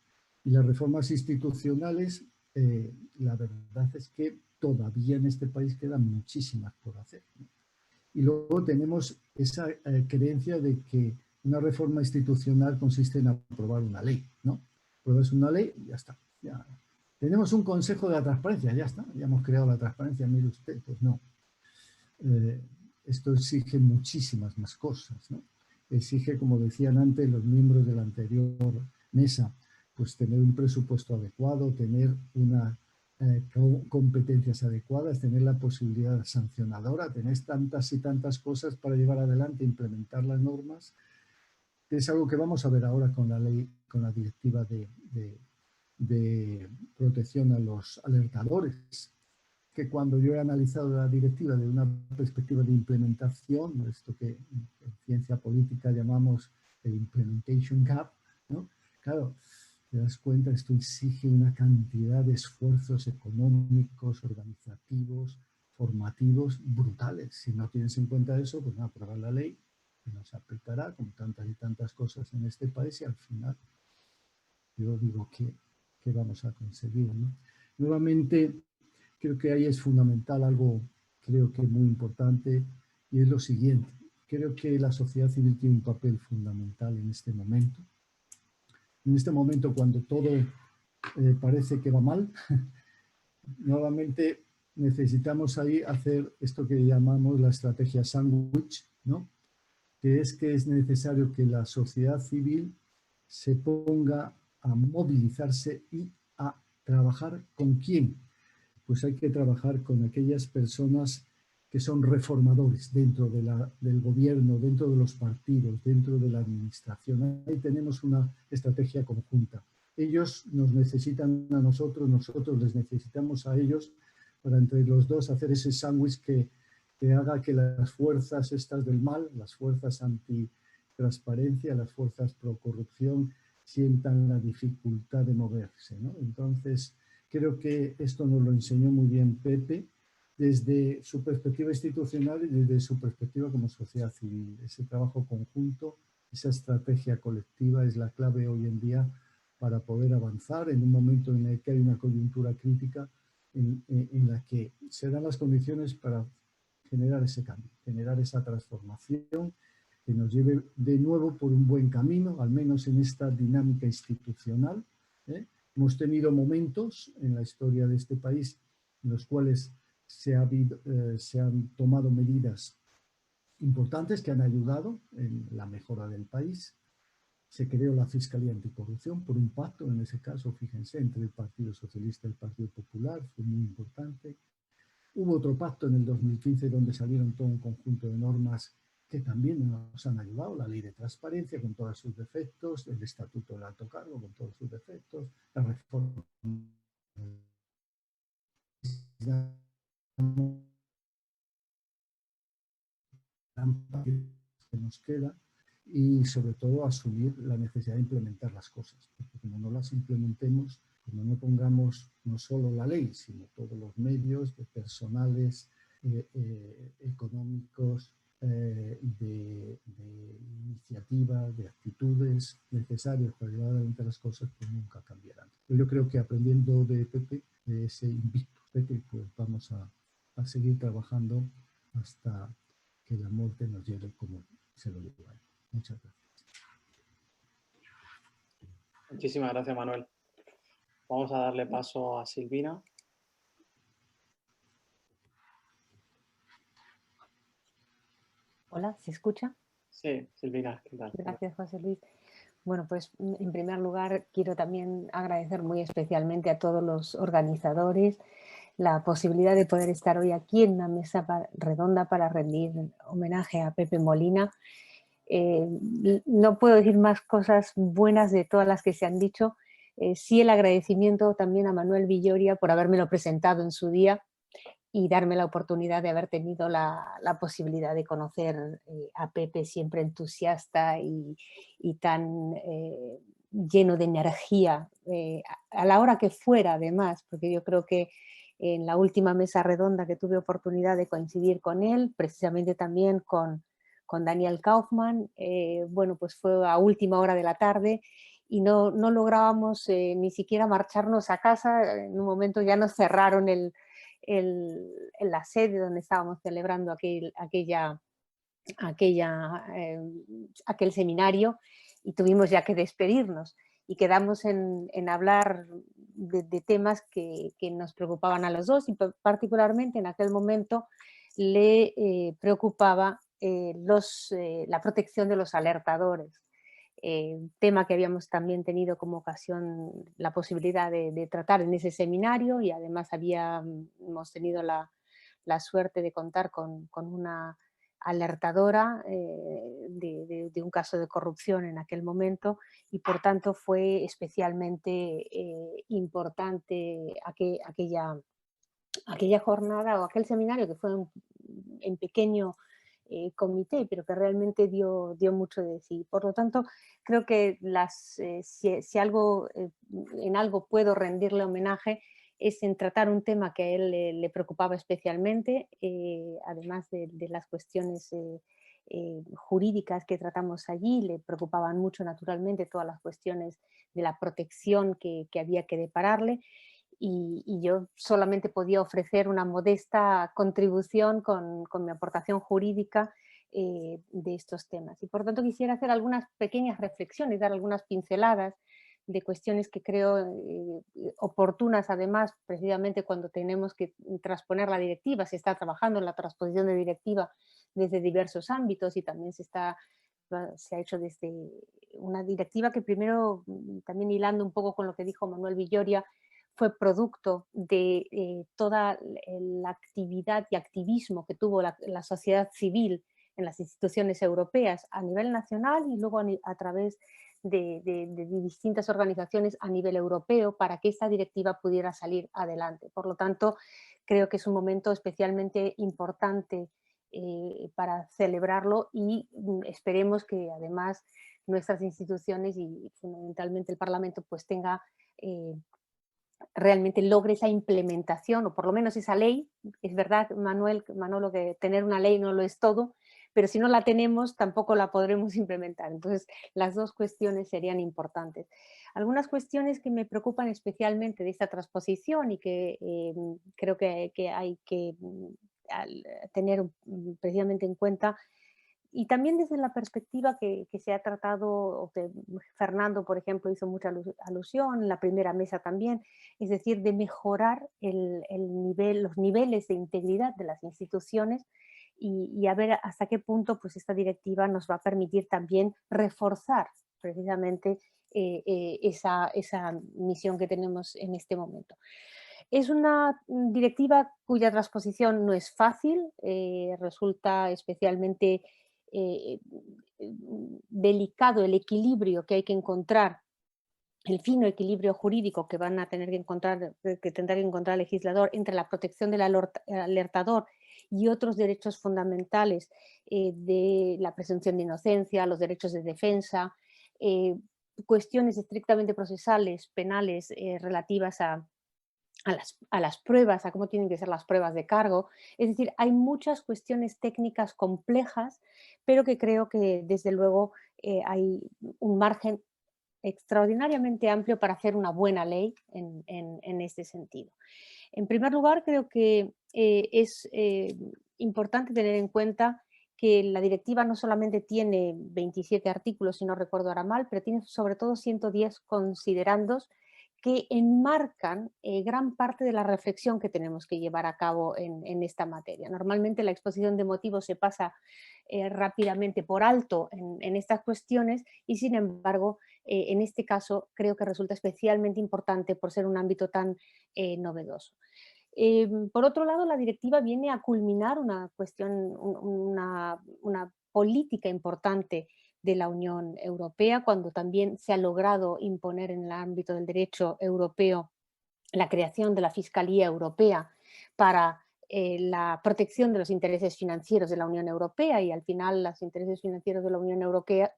Y las reformas institucionales, la verdad es que todavía en este país quedan muchísimas por hacer, ¿no? Y luego tenemos esa creencia de que una reforma institucional consiste en aprobar una ley, ¿no? Apruebas una ley y ya está. Ya. Tenemos un consejo de la transparencia, ya está. Ya hemos creado la transparencia, mire usted. Pues no. Esto exige muchísimas más cosas, ¿no? Exige, como decían antes los miembros de la anterior mesa, pues tener un presupuesto adecuado, tener unas competencias adecuadas, tener la posibilidad sancionadora, tener tantas y tantas cosas para llevar adelante e implementar las normas. Es algo que vamos a ver ahora con la ley, con la directiva de protección a los alertadores, que cuando yo he analizado la directiva de una perspectiva de implementación, esto que en ciencia política llamamos el implementation gap, ¿no? Claro, te das cuenta, esto exige una cantidad de esfuerzos económicos, organizativos, formativos brutales. Si no tienes en cuenta eso, pues no, aprobar la ley, que no se aplicará, como tantas y tantas cosas en este país, y al final yo digo que vamos a conseguir, ¿no? Nuevamente, creo que ahí es fundamental algo, creo que muy importante, y es lo siguiente. Creo que la sociedad civil tiene un papel fundamental en este momento. En este momento, cuando todo parece que va mal, nuevamente necesitamos ahí hacer esto que llamamos la estrategia sándwich, ¿no? Que es necesario que la sociedad civil se ponga a movilizarse y a trabajar ¿con quién? Pues hay que trabajar con aquellas personas que son reformadores dentro del gobierno, dentro de los partidos, dentro de la administración. Ahí tenemos una estrategia conjunta. Ellos nos necesitan a nosotros, nosotros les necesitamos a ellos para entre los dos hacer ese sándwich que haga que las fuerzas estas del mal, las fuerzas antitransparencia, las fuerzas pro corrupción, sientan la dificultad de moverse, ¿no? Entonces, creo que esto nos lo enseñó muy bien Pepe desde su perspectiva institucional y desde su perspectiva como sociedad civil. Ese trabajo conjunto, esa estrategia colectiva es la clave hoy en día para poder avanzar en un momento en el que hay una coyuntura crítica en la que se dan las condiciones para generar ese cambio, generar esa transformación que nos lleve de nuevo por un buen camino, al menos en esta dinámica institucional. Hemos tenido momentos en la historia de este país en los cuales se han tomado medidas importantes que han ayudado en la mejora del país. Se creó la Fiscalía Anticorrupción por un pacto, en ese caso, fíjense, entre el Partido Socialista y el Partido Popular, fue muy importante. Hubo otro pacto en el 2015 donde salieron todo un conjunto de normas que también nos han ayudado, la ley de transparencia con todos sus defectos, el estatuto del alto cargo con todos sus defectos, la reforma que nos queda y sobre todo asumir la necesidad de implementar las cosas, porque como no las implementemos, como no pongamos no solo la ley, sino todos los medios personales, económicos, de iniciativa, de actitudes necesarias para llevar adelante las cosas, pues nunca cambiarán. Yo creo que aprendiendo de Pepe, de ese invicto Pepe, pues vamos a seguir trabajando hasta que la muerte nos lleve como se lo llevó a él. Muchas gracias. Muchísimas gracias, Manuel. Vamos a darle paso a Silvina. Hola, ¿se escucha? Sí, Silvina, ¿qué tal? Gracias, José Luis. Bueno, pues en primer lugar quiero también agradecer muy especialmente a todos los organizadores la posibilidad de poder estar hoy aquí en una mesa redonda para rendir homenaje a Pepe Molina. No puedo decir más cosas buenas de todas las que se han dicho. Sí, el agradecimiento también a Manuel Villoria por habérmelo presentado en su día y darme la oportunidad de haber tenido la posibilidad de conocer a Pepe, siempre entusiasta y tan lleno de energía, a la hora que fuera además, porque yo creo que en la última mesa redonda que tuve oportunidad de coincidir con él, precisamente también con Daniel Kaufman, bueno, pues fue a última hora de la tarde y no lográbamos ni siquiera marcharnos a casa. En un momento ya nos cerraron la sede donde estábamos celebrando aquel seminario y tuvimos ya que despedirnos y quedamos en hablar de temas que nos preocupaban a los dos y particularmente en aquel momento le preocupaba la protección de los alertadores. Tema que habíamos también tenido como ocasión la posibilidad de tratar en ese seminario y además hemos tenido la suerte de contar con una alertadora de un caso de corrupción en aquel momento y por tanto fue especialmente importante aquella jornada o aquel seminario que fue en pequeño comité, pero que realmente dio mucho de sí. Por lo tanto, creo que si en algo puedo rendirle homenaje es en tratar un tema que a él le preocupaba especialmente, además de las cuestiones jurídicas que tratamos allí, le preocupaban mucho naturalmente todas las cuestiones de la protección que había que depararle. Y yo solamente podía ofrecer una modesta contribución con mi aportación jurídica de estos temas. Y por tanto quisiera hacer algunas pequeñas reflexiones, dar algunas pinceladas de cuestiones que creo oportunas, además, precisamente cuando tenemos que transponer la directiva. Se está trabajando en la transposición de directiva desde diversos ámbitos y también se ha hecho desde una directiva que primero, también hilando un poco con lo que dijo Manuel Villoria, fue producto de toda la actividad y activismo que tuvo la sociedad civil en las instituciones europeas a nivel nacional y luego a través de distintas organizaciones a nivel europeo para que esta directiva pudiera salir adelante. Por lo tanto, creo que es un momento especialmente importante para celebrarlo y esperemos que además nuestras instituciones y fundamentalmente el Parlamento pues tenga realmente logre esa implementación, o por lo menos esa ley. Es verdad, Manolo, que tener una ley no lo es todo, pero si no la tenemos tampoco la podremos implementar. Entonces, las dos cuestiones serían importantes. Algunas cuestiones que me preocupan especialmente de esta transposición y que creo que hay que tener precisamente en cuenta, y también desde la perspectiva que se ha tratado, o que Fernando, por ejemplo, hizo mucha alusión, en la primera mesa también, es decir, de mejorar los niveles de integridad de las instituciones y a ver hasta qué punto pues, esta directiva nos va a permitir también reforzar precisamente esa misión que tenemos en este momento. Es una directiva cuya transposición no es fácil, resulta especialmente delicado el equilibrio que hay que encontrar, el fino equilibrio jurídico que van a tener que encontrar, que tendrá que encontrar el legislador entre la protección del alertador y otros derechos fundamentales de la presunción de inocencia, los derechos de defensa, cuestiones estrictamente procesales, penales, relativas a las pruebas, a cómo tienen que ser las pruebas de cargo. Es decir, hay muchas cuestiones técnicas complejas, pero que creo que desde luego hay un margen extraordinariamente amplio para hacer una buena ley en este sentido. En primer lugar, creo que es importante tener en cuenta que la directiva no solamente tiene 27 artículos, si no recuerdo ahora mal, pero tiene sobre todo 110 considerandos que enmarcan gran parte de la reflexión que tenemos que llevar a cabo en esta materia. Normalmente la exposición de motivos se pasa rápidamente por alto en estas cuestiones y sin embargo en este caso creo que resulta especialmente importante por ser un ámbito tan novedoso. Por otro lado, la directiva viene a culminar una cuestión, una política importante de la Unión Europea, cuando también se ha logrado imponer en el ámbito del derecho europeo la creación de la Fiscalía Europea para la protección de los intereses financieros de la Unión Europea, y al final los intereses financieros de la Unión Europea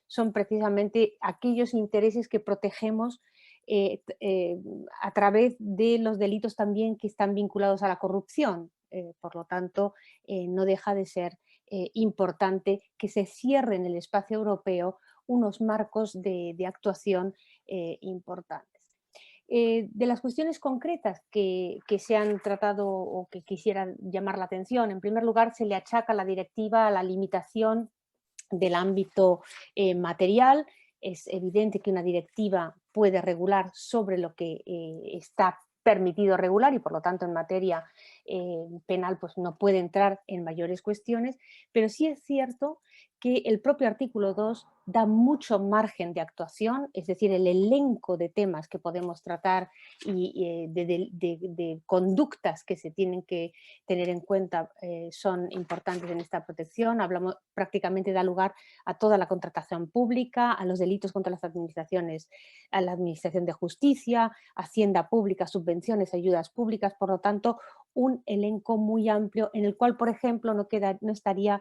son precisamente aquellos intereses que protegemos a través de los delitos también que están vinculados a la corrupción. Por lo tanto, no deja de ser importante que se cierre en el espacio europeo unos marcos de actuación importantes. De las cuestiones concretas que se han tratado o que quisiera llamar la atención, en primer lugar se le achaca a la directiva la limitación del ámbito material. Es evidente que una directiva puede regular sobre lo que está permitido regular y por lo tanto en materia penal pues no puede entrar en mayores cuestiones, pero sí es cierto que el propio artículo 2 da mucho margen de actuación, es decir, el elenco de temas que podemos tratar y de conductas que se tienen que tener en cuenta son importantes en esta protección. Hablamos, prácticamente da lugar a toda la contratación pública, a los delitos contra las administraciones, a la administración de justicia, hacienda pública, subvenciones, ayudas públicas, por lo tanto, un elenco muy amplio en el cual, por ejemplo, no estaría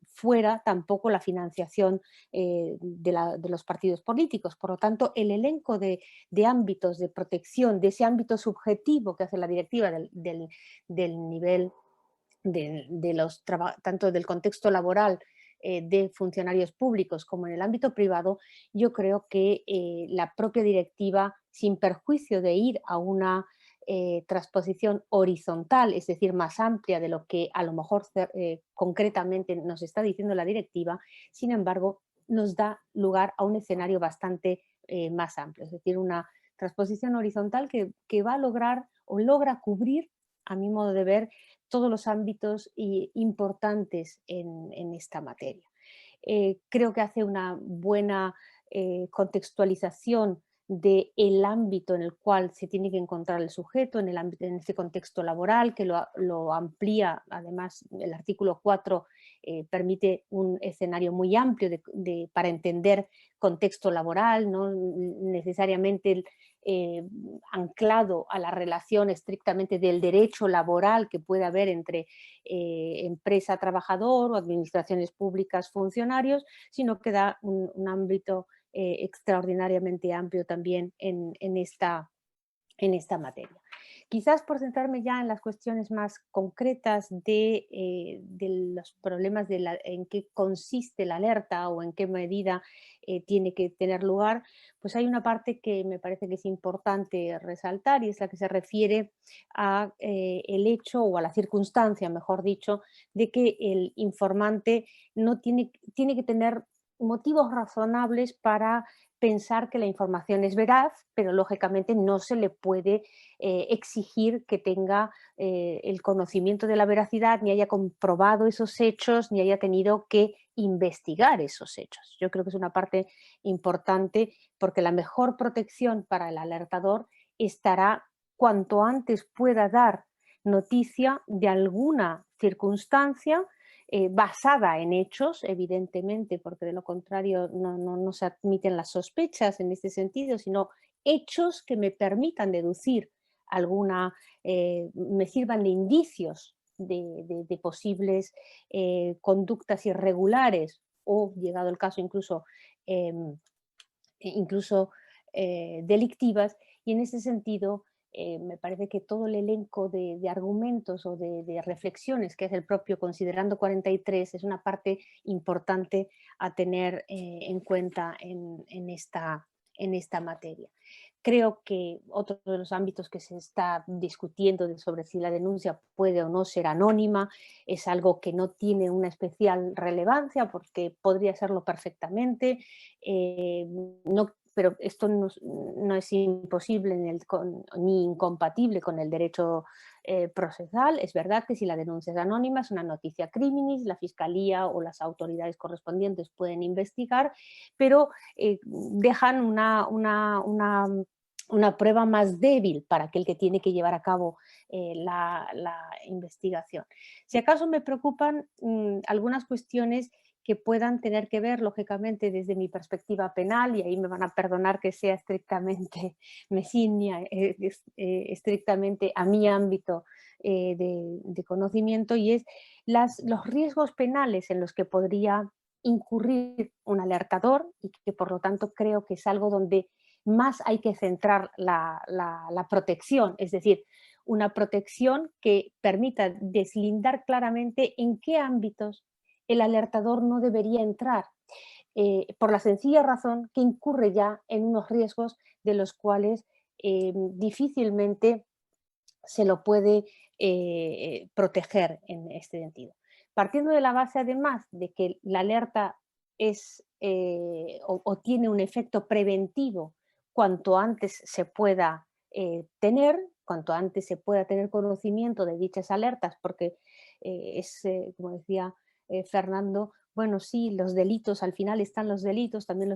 fuera tampoco la financiación de los partidos políticos. Por lo tanto, el elenco de ámbitos de protección, de ese ámbito subjetivo que hace la directiva del nivel tanto del contexto laboral de funcionarios públicos como en el ámbito privado, yo creo que la propia directiva, sin perjuicio de ir a una transposición horizontal, es decir, más amplia de lo que a lo mejor concretamente nos está diciendo la directiva, sin embargo, nos da lugar a un escenario bastante más amplio, es decir, una transposición horizontal que va a lograr o logra cubrir, a mi modo de ver, todos los ámbitos importantes en esta materia. Creo que hace una buena contextualización del ámbito en el cual se tiene que encontrar el sujeto, en ese contexto laboral, que lo amplía además el artículo 4 permite un escenario muy amplio para entender contexto laboral, no necesariamente anclado a la relación estrictamente del derecho laboral que puede haber entre empresa-trabajador o administraciones públicas, funcionarios, sino que da un ámbito extraordinariamente amplio también en esta materia. Quizás por centrarme ya en las cuestiones más concretas de los problemas en qué consiste la alerta o en qué medida tiene que tener lugar, pues hay una parte que me parece que es importante resaltar y es la que se refiere a el hecho o a la circunstancia, mejor dicho, de que el informante no tiene que tener motivos razonables para pensar que la información es veraz, pero lógicamente no se le puede exigir que tenga el conocimiento de la veracidad, ni haya comprobado esos hechos, ni haya tenido que investigar esos hechos. Yo creo que es una parte importante porque la mejor protección para el alertador estará cuanto antes pueda dar noticia de alguna circunstancia basada en hechos, evidentemente, porque de lo contrario no se admiten las sospechas en este sentido, sino hechos que me permitan deducir me sirvan de indicios de posibles conductas irregulares o, llegado el caso, incluso delictivas, y en ese sentido me parece que todo el elenco de argumentos o de reflexiones que es el propio Considerando 43 es una parte importante a tener en cuenta en esta materia. Creo que otro de los ámbitos que se está discutiendo sobre si la denuncia puede o no ser anónima es algo que no tiene una especial relevancia porque podría serlo perfectamente, pero esto no es imposible ni incompatible con el derecho procesal. Es verdad que si la denuncia es anónima, es una noticia criminis, la Fiscalía o las autoridades correspondientes pueden investigar, pero dejan una prueba más débil para aquel que tiene que llevar a cabo la investigación. Si acaso me preocupan algunas cuestiones que puedan tener que ver, lógicamente, desde mi perspectiva penal, y ahí me van a perdonar que sea estrictamente me ciña estrictamente a mi ámbito de conocimiento, y es los riesgos penales en los que podría incurrir un alertador, y que por lo tanto creo que es algo donde más hay que centrar la protección, es decir, una protección que permita deslindar claramente en qué ámbitos el alertador no debería entrar, por la sencilla razón que incurre ya en unos riesgos de los cuales difícilmente se lo puede proteger en este sentido. Partiendo de la base, además, de que la alerta es o tiene un efecto preventivo cuanto antes se pueda cuanto antes se pueda tener conocimiento de dichas alertas, porque como decía Fernando, bueno, sí, los delitos, al final están los delitos, también lo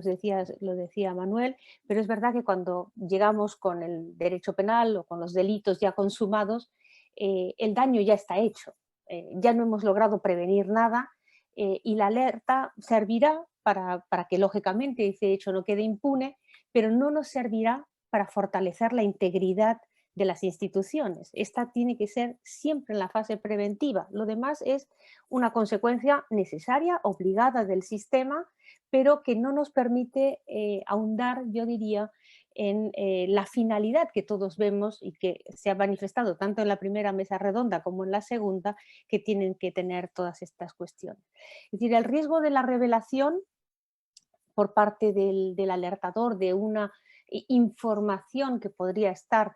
decía Manuel, pero es verdad que cuando llegamos con el derecho penal o con los delitos ya consumados, el daño ya está hecho, ya no hemos logrado prevenir nada y la alerta servirá para que lógicamente ese hecho no quede impune, pero no nos servirá para fortalecer la integridad de las instituciones. Esta tiene que ser siempre en la fase preventiva. Lo demás es una consecuencia necesaria, obligada del sistema, pero que no nos permite ahondar, yo diría, en la finalidad que todos vemos y que se ha manifestado tanto en la primera mesa redonda como en la segunda, que tienen que tener todas estas cuestiones. Es decir, el riesgo de la revelación por parte del alertador de una información que podría estar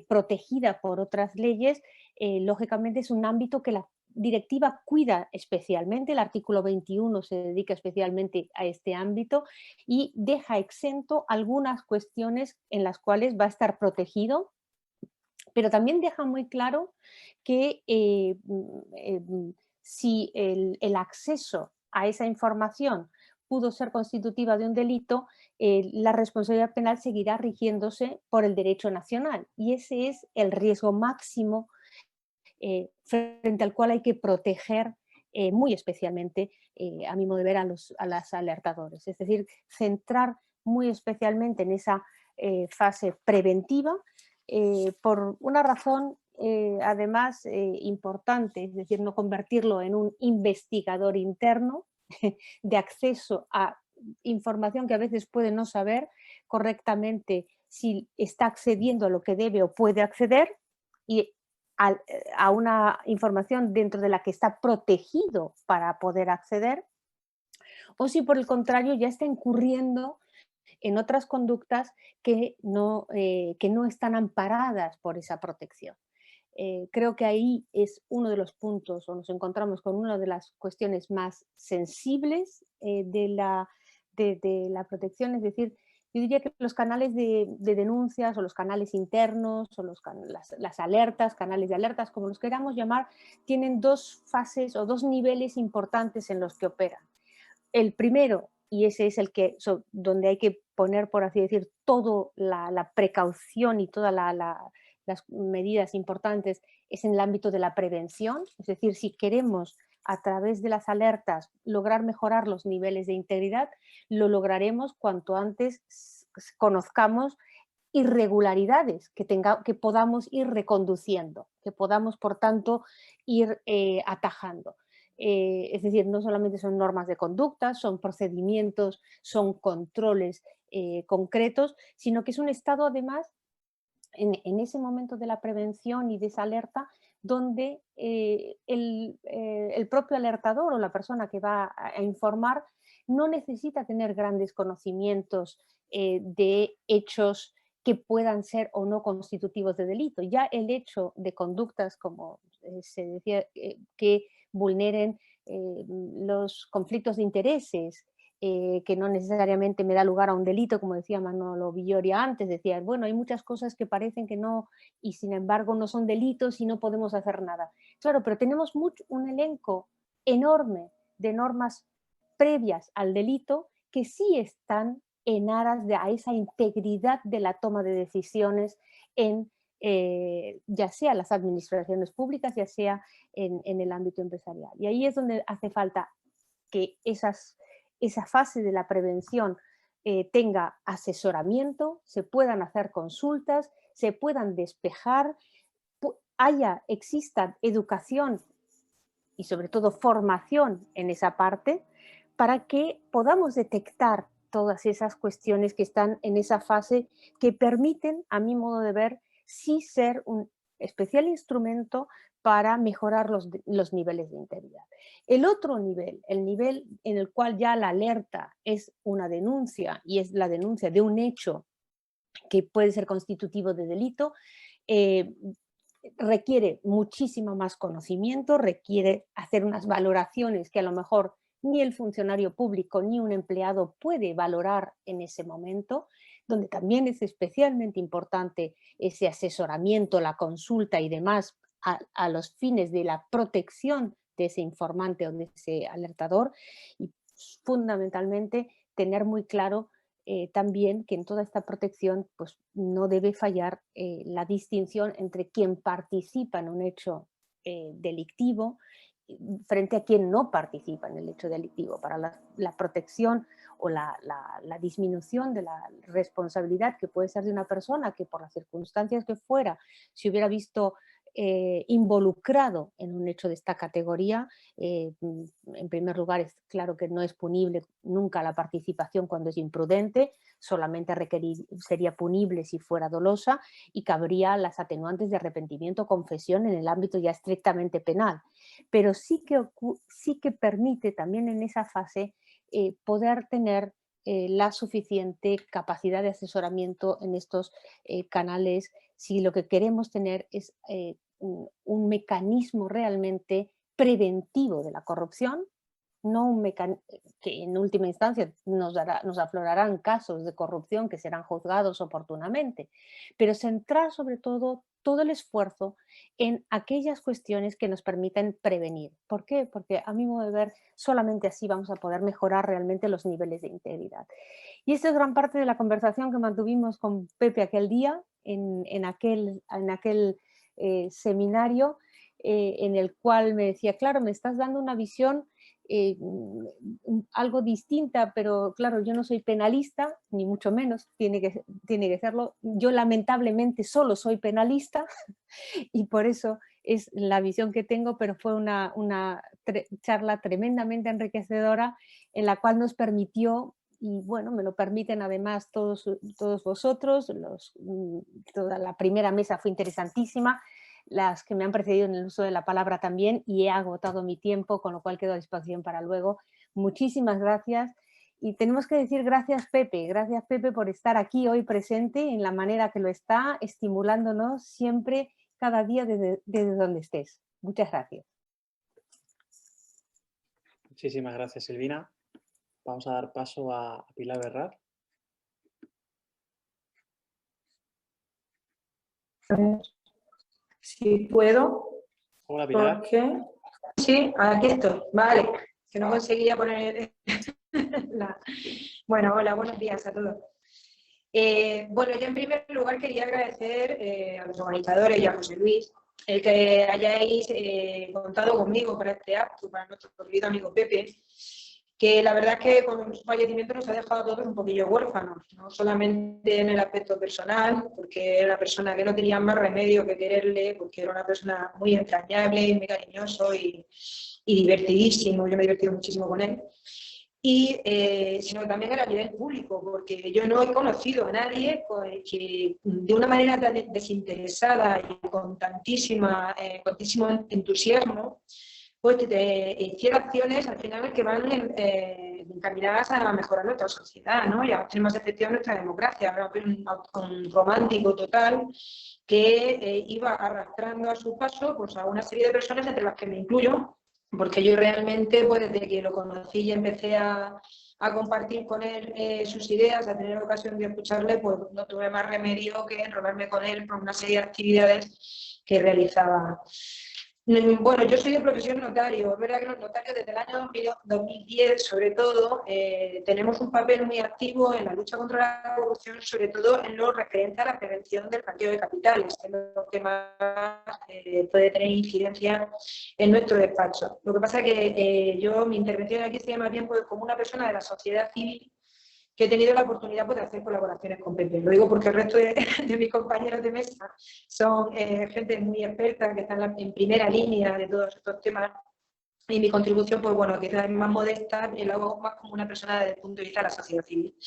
protegida por otras leyes, lógicamente es un ámbito que la directiva cuida especialmente. El artículo 21 se dedica especialmente a este ámbito y deja exento algunas cuestiones en las cuales va a estar protegido, pero también deja muy claro que si el acceso a esa información pudo ser constitutiva de un delito, la responsabilidad penal seguirá rigiéndose por el derecho nacional, y ese es el riesgo máximo frente al cual hay que proteger muy especialmente, a mi modo de ver, a los alertadores. Es decir, centrar muy especialmente en esa fase preventiva, por una razón además importante, es decir, no convertirlo en un investigador interno de acceso a información que a veces puede no saber correctamente si está accediendo a lo que debe o puede acceder, y a una información dentro de la que está protegido para poder acceder, o si por el contrario ya está incurriendo en otras conductas que no están amparadas por esa protección. Creo que ahí es uno de los puntos, o nos encontramos con una de las cuestiones más sensibles de la protección, es decir, yo diría que los canales de denuncias, o los canales internos, o las alertas, canales de alertas, como los queramos llamar, tienen dos fases o dos niveles importantes en los que operan. El primero, y ese es el que donde hay que poner, por así decir, toda la precaución y todas las medidas importantes, es en el ámbito de la prevención. Es decir, si queremos a través de las alertas lograr mejorar los niveles de integridad, lo lograremos cuanto antes conozcamos irregularidades que podamos ir reconduciendo, que podamos, por tanto, ir atajando. Es decir, no solamente son normas de conducta, son procedimientos, son controles concretos, sino que es un estado, además, en ese momento de la prevención y de esa alerta, donde el propio alertador o la persona que va a informar no necesita tener grandes conocimientos de hechos que puedan ser o no constitutivos de delito. Ya el hecho de conductas, como se decía, que vulneren los conflictos de intereses, que no necesariamente me da lugar a un delito, como decía Manolo Villoria antes, decía, bueno, hay muchas cosas que parecen que no, y sin embargo no son delitos y no podemos hacer nada. Claro, pero tenemos un elenco enorme de normas previas al delito que sí están en aras a esa integridad de la toma de decisiones en ya sea las administraciones públicas, ya sea en el ámbito empresarial. Y ahí es donde hace falta que esa fase de la prevención tenga asesoramiento, se puedan hacer consultas, se puedan despejar, exista educación y sobre todo formación en esa parte, para que podamos detectar todas esas cuestiones que están en esa fase, que permiten, a mi modo de ver, sí ser un especial instrumento para mejorar los niveles de integridad. El otro nivel, el nivel en el cual ya la alerta es una denuncia, y es la denuncia de un hecho que puede ser constitutivo de delito, requiere muchísimo más conocimiento, requiere hacer unas valoraciones que a lo mejor ni el funcionario público ni un empleado puede valorar en ese momento, donde también es especialmente importante ese asesoramiento, la consulta y demás a los fines de la protección de ese informante o de ese alertador, y fundamentalmente tener muy claro también que en toda esta protección pues, no debe fallar la distinción entre quien participa en un hecho delictivo frente a quien no participa en el hecho delictivo, para la protección o la disminución de la responsabilidad que puede ser de una persona que por las circunstancias que fuera se hubiera visto involucrado en un hecho de esta categoría. En primer lugar, es claro que no es punible nunca la participación cuando es imprudente, solamente sería punible si fuera dolosa, y cabría las atenuantes de arrepentimiento o confesión en el ámbito ya estrictamente penal. Pero sí que permite también en esa fase poder tener la suficiente capacidad de asesoramiento en estos canales, si lo que queremos tener es un mecanismo realmente preventivo de la corrupción, no un que en última instancia nos aflorarán casos de corrupción que serán juzgados oportunamente, pero centrar sobre todo el esfuerzo en aquellas cuestiones que nos permiten prevenir. ¿Por qué? Porque a mi modo de ver, solamente así vamos a poder mejorar realmente los niveles de integridad. Y esta es gran parte de la conversación que mantuvimos con Pepe aquel día, en aquel seminario, en el cual me decía, claro, me estás dando una visión algo distinta, pero claro, yo no soy penalista, ni mucho menos, tiene que serlo. Yo lamentablemente solo soy penalista y por eso es la visión que tengo, pero fue una charla tremendamente enriquecedora en la cual nos permitió, y bueno, me lo permiten además todos vosotros, toda la primera mesa fue interesantísima, las que me han precedido en el uso de la palabra también, y he agotado mi tiempo, con lo cual quedo a disposición para luego. Muchísimas gracias. Y tenemos que decir gracias Pepe por estar aquí hoy presente en la manera que lo está, estimulándonos siempre, cada día desde donde estés. Muchas gracias. Muchísimas gracias, Silvina. Vamos a dar paso a Pilar Berrar. Si puedo. Hola, Pilar. ¿Por qué? Sí, aquí estoy. Vale, que no conseguía poner la... Bueno, hola, buenos días a todos. Bueno, yo en primer lugar quería agradecer a los organizadores y a José Luis el que hayáis contado conmigo para este acto, para nuestro querido amigo Pepe, que la verdad es que con su fallecimiento nos ha dejado a todos un poquillo huérfanos, no solamente en el aspecto personal, porque era una persona que no tenía más remedio que quererle, porque era una persona muy entrañable, muy cariñoso y divertidísimo, yo me he divertido muchísimo con él, sino también a nivel público, porque yo no he conocido a nadie que de una manera tan desinteresada y con tantísimo entusiasmo pues hiciera acciones al final que van encaminadas a mejorar nuestra sociedad, ¿no? Y a hacer más efectiva nuestra democracia. Un romántico total que iba arrastrando a su paso pues, a una serie de personas, entre las que me incluyo, porque yo realmente, pues desde que lo conocí y empecé a compartir con él sus ideas, a tener ocasión de escucharle, pues no tuve más remedio que enrolarme con él por una serie de actividades que realizaba. Bueno, yo soy de profesión notario. Es verdad que los notarios desde el año 2010, sobre todo, tenemos un papel muy activo en la lucha contra la corrupción, sobre todo en lo referente a la prevención del blanqueo de capitales, que es lo que más puede tener incidencia en nuestro despacho. Lo que pasa es que mi intervención aquí sería más bien pues, como una persona de la sociedad civil que he tenido la oportunidad pues, de hacer colaboraciones con Pepe. Lo digo porque el resto de mis compañeros de mesa son gente muy experta, que están en primera línea de todos estos temas, y mi contribución, pues bueno, quizás es más modesta, y lo hago más como una persona desde el punto de vista de la sociedad civil.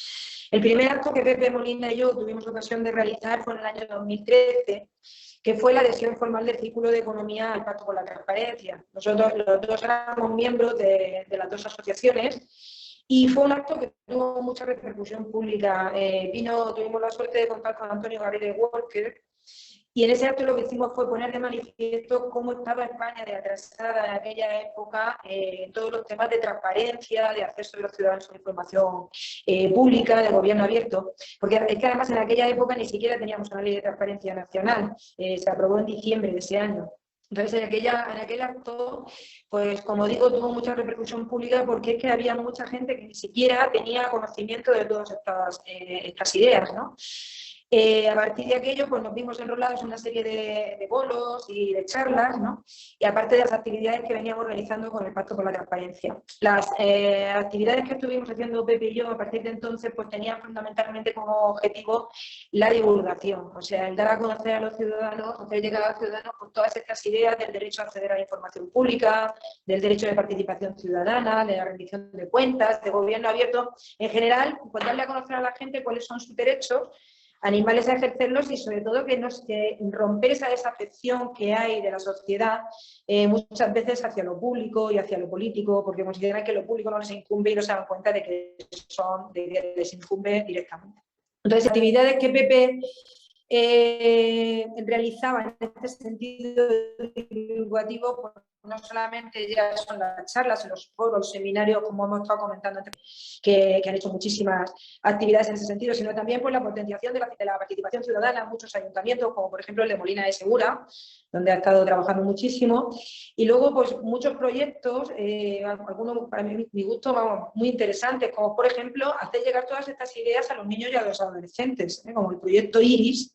El primer acto que Pepe Molina y yo tuvimos ocasión de realizar fue en el año 2013, que fue la adhesión formal del Círculo de Economía al Pacto por la Transparencia. Nosotros los dos éramos miembros de las dos asociaciones, y fue un acto que tuvo mucha repercusión pública. Tuvimos la suerte de contar con Antonio Gabriel Walker, y en ese acto lo que hicimos fue poner de manifiesto cómo estaba España de atrasada en aquella época en todos los temas de transparencia, de acceso de los ciudadanos a la información pública, de gobierno abierto, porque es que además en aquella época ni siquiera teníamos una ley de transparencia nacional, se aprobó en diciembre de ese año. Entonces, en aquel acto, pues como digo, tuvo mucha repercusión pública porque es que había mucha gente que ni siquiera tenía conocimiento de todas estas ideas, ¿no? A partir de aquello, pues nos vimos enrolados en una serie de bolos y de charlas, ¿no? Y aparte de las actividades que veníamos realizando con el Pacto por la Transparencia. Las actividades que estuvimos haciendo Pepe y yo a partir de entonces, pues tenían fundamentalmente como objetivo la divulgación, o sea, el dar a conocer a los ciudadanos, hacer llegar a los ciudadanos con todas estas ideas del derecho a acceder a la información pública, del derecho de participación ciudadana, de la rendición de cuentas, de gobierno abierto, en general, pues darle a conocer a la gente cuáles son sus derechos, animales a ejercerlos y sobre todo que romper esa desafección que hay de la sociedad muchas veces hacia lo público y hacia lo político, porque consideran que lo público no les incumbe y no se dan cuenta de que les incumbe directamente. Entonces, actividades que Pepe realizaba en este sentido divulgativo, pues no solamente ya son las charlas, los foros, los seminarios, como hemos estado comentando antes, que han hecho muchísimas actividades en ese sentido, sino también por la potenciación de la participación ciudadana en muchos ayuntamientos, como por ejemplo el de Molina de Segura, donde ha estado trabajando muchísimo, y luego pues muchos proyectos, algunos para mi gusto vamos, muy interesantes, como por ejemplo hacer llegar todas estas ideas a los niños y a los adolescentes, como el proyecto IRIS,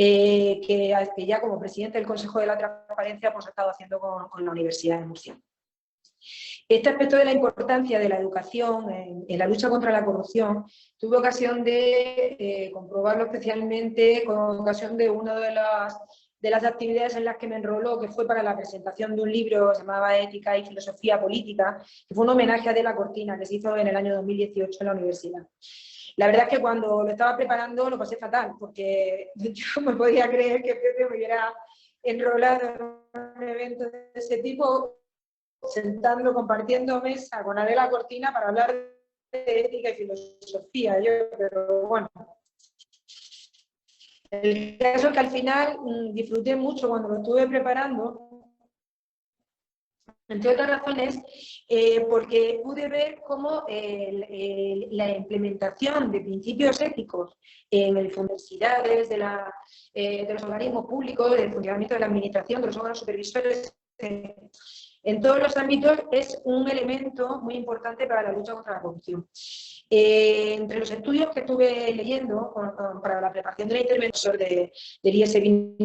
que ya como presidente del Consejo de la Transparencia pues, ha estado haciendo con la Universidad de Murcia. Este aspecto de la importancia de la educación en la lucha contra la corrupción tuve ocasión de comprobarlo especialmente con ocasión de una de las actividades en las que me enroló, que fue para la presentación de un libro que se llamaba Ética y Filosofía Política, que fue un homenaje a Adela Cortina, que se hizo en el año 2018 en la universidad. La verdad es que cuando lo estaba preparando lo pasé fatal, porque yo me podía creer que Pepe me hubiera enrolado en un evento de ese tipo, sentando, compartiendo mesa con Adela Cortina para hablar de ética y filosofía. Pero bueno, el caso es que al final disfruté mucho cuando lo estuve preparando, entre otras razones, porque pude ver cómo la implementación de principios éticos en las universidades, de los organismos públicos, del funcionamiento de la administración, de los órganos supervisores, en todos los ámbitos es un elemento muy importante para la lucha contra la corrupción. Entre los estudios que estuve leyendo para la preparación de la intervención del ISBN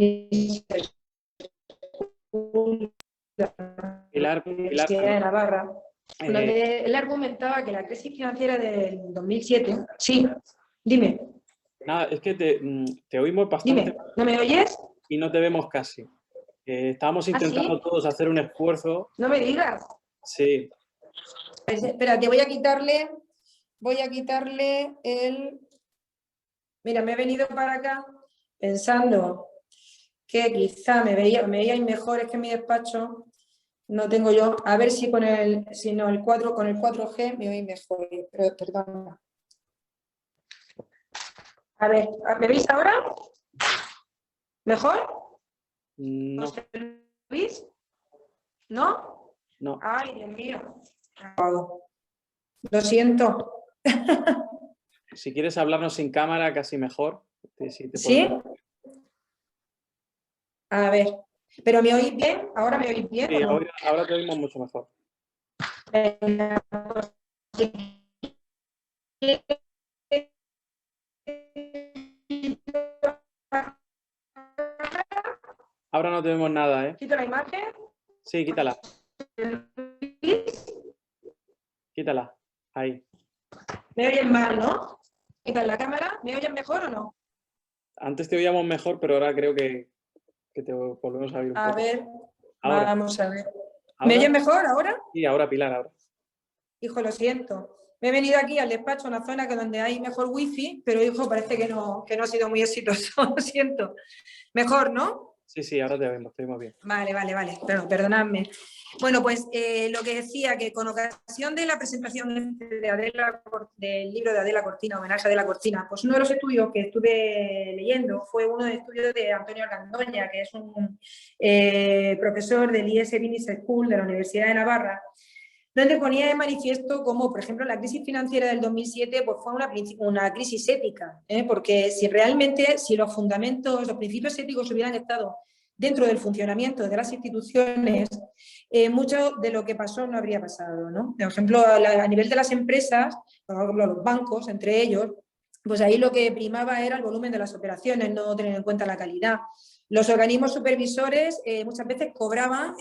Pilar, de Navarra, donde él argumentaba que la crisis financiera del 2007... Sí, dime. Nada, es que te oímos bastante. Dime, ¿no me oyes? Y no te vemos casi. Estábamos intentando todos hacer un esfuerzo. No me digas. Sí. Espérate, voy a quitarle el... Mira, me he venido para acá pensando que quizá me veíais mejor, es que en mi despacho no tengo yo, a ver si con el 4G me oís mejor, pero perdón. A ver, ¿me veis ahora? ¿Mejor? No. ¿Me veis? ¿No? No. Ay, Dios mío. Lo siento. Si quieres hablarnos sin cámara, casi mejor. ¿Sí? A ver, ¿pero me oís bien? ¿Ahora me oís bien? Sí, ¿o no? ahora te oímos mucho mejor. Ahora no tenemos nada, ¿eh? ¿Quito la imagen? Sí, quítala. Quítala. Ahí. ¿Me oyen mal, no? ¿Quitan la cámara? ¿Me oyen mejor o no? Antes te oíamos mejor, pero ahora creo que te volvemos a oír un poco. A ver, Ahora. vamos a ver. ¿Ahora? ¿Me oyen mejor ahora? Sí, ahora, Pilar, ahora. Hijo, lo siento. Me he venido aquí al despacho, a una zona donde hay mejor wifi, pero hijo, parece que no ha sido muy exitoso, lo siento. Mejor, ¿no? Sí, ahora te oímos bien. Vale, perdonadme. Bueno, pues lo que decía, que con ocasión de la presentación del libro de Adela Cortina, homenaje a Adela Cortina, pues uno de los estudios que estuve leyendo fue uno de estudios de Antonio Argandoña, que es un profesor del IS Business School de la Universidad de Navarra, donde ponía de manifiesto cómo, por ejemplo, la crisis financiera del 2007 pues fue una crisis ética, porque si los fundamentos, los principios éticos hubieran estado dentro del funcionamiento de las instituciones, mucho de lo que pasó no habría pasado, ¿no? Por ejemplo, a nivel de las empresas, por ejemplo, los bancos, entre ellos, pues ahí lo que primaba era el volumen de las operaciones, no tener en cuenta la calidad. Los organismos supervisores muchas veces cobraban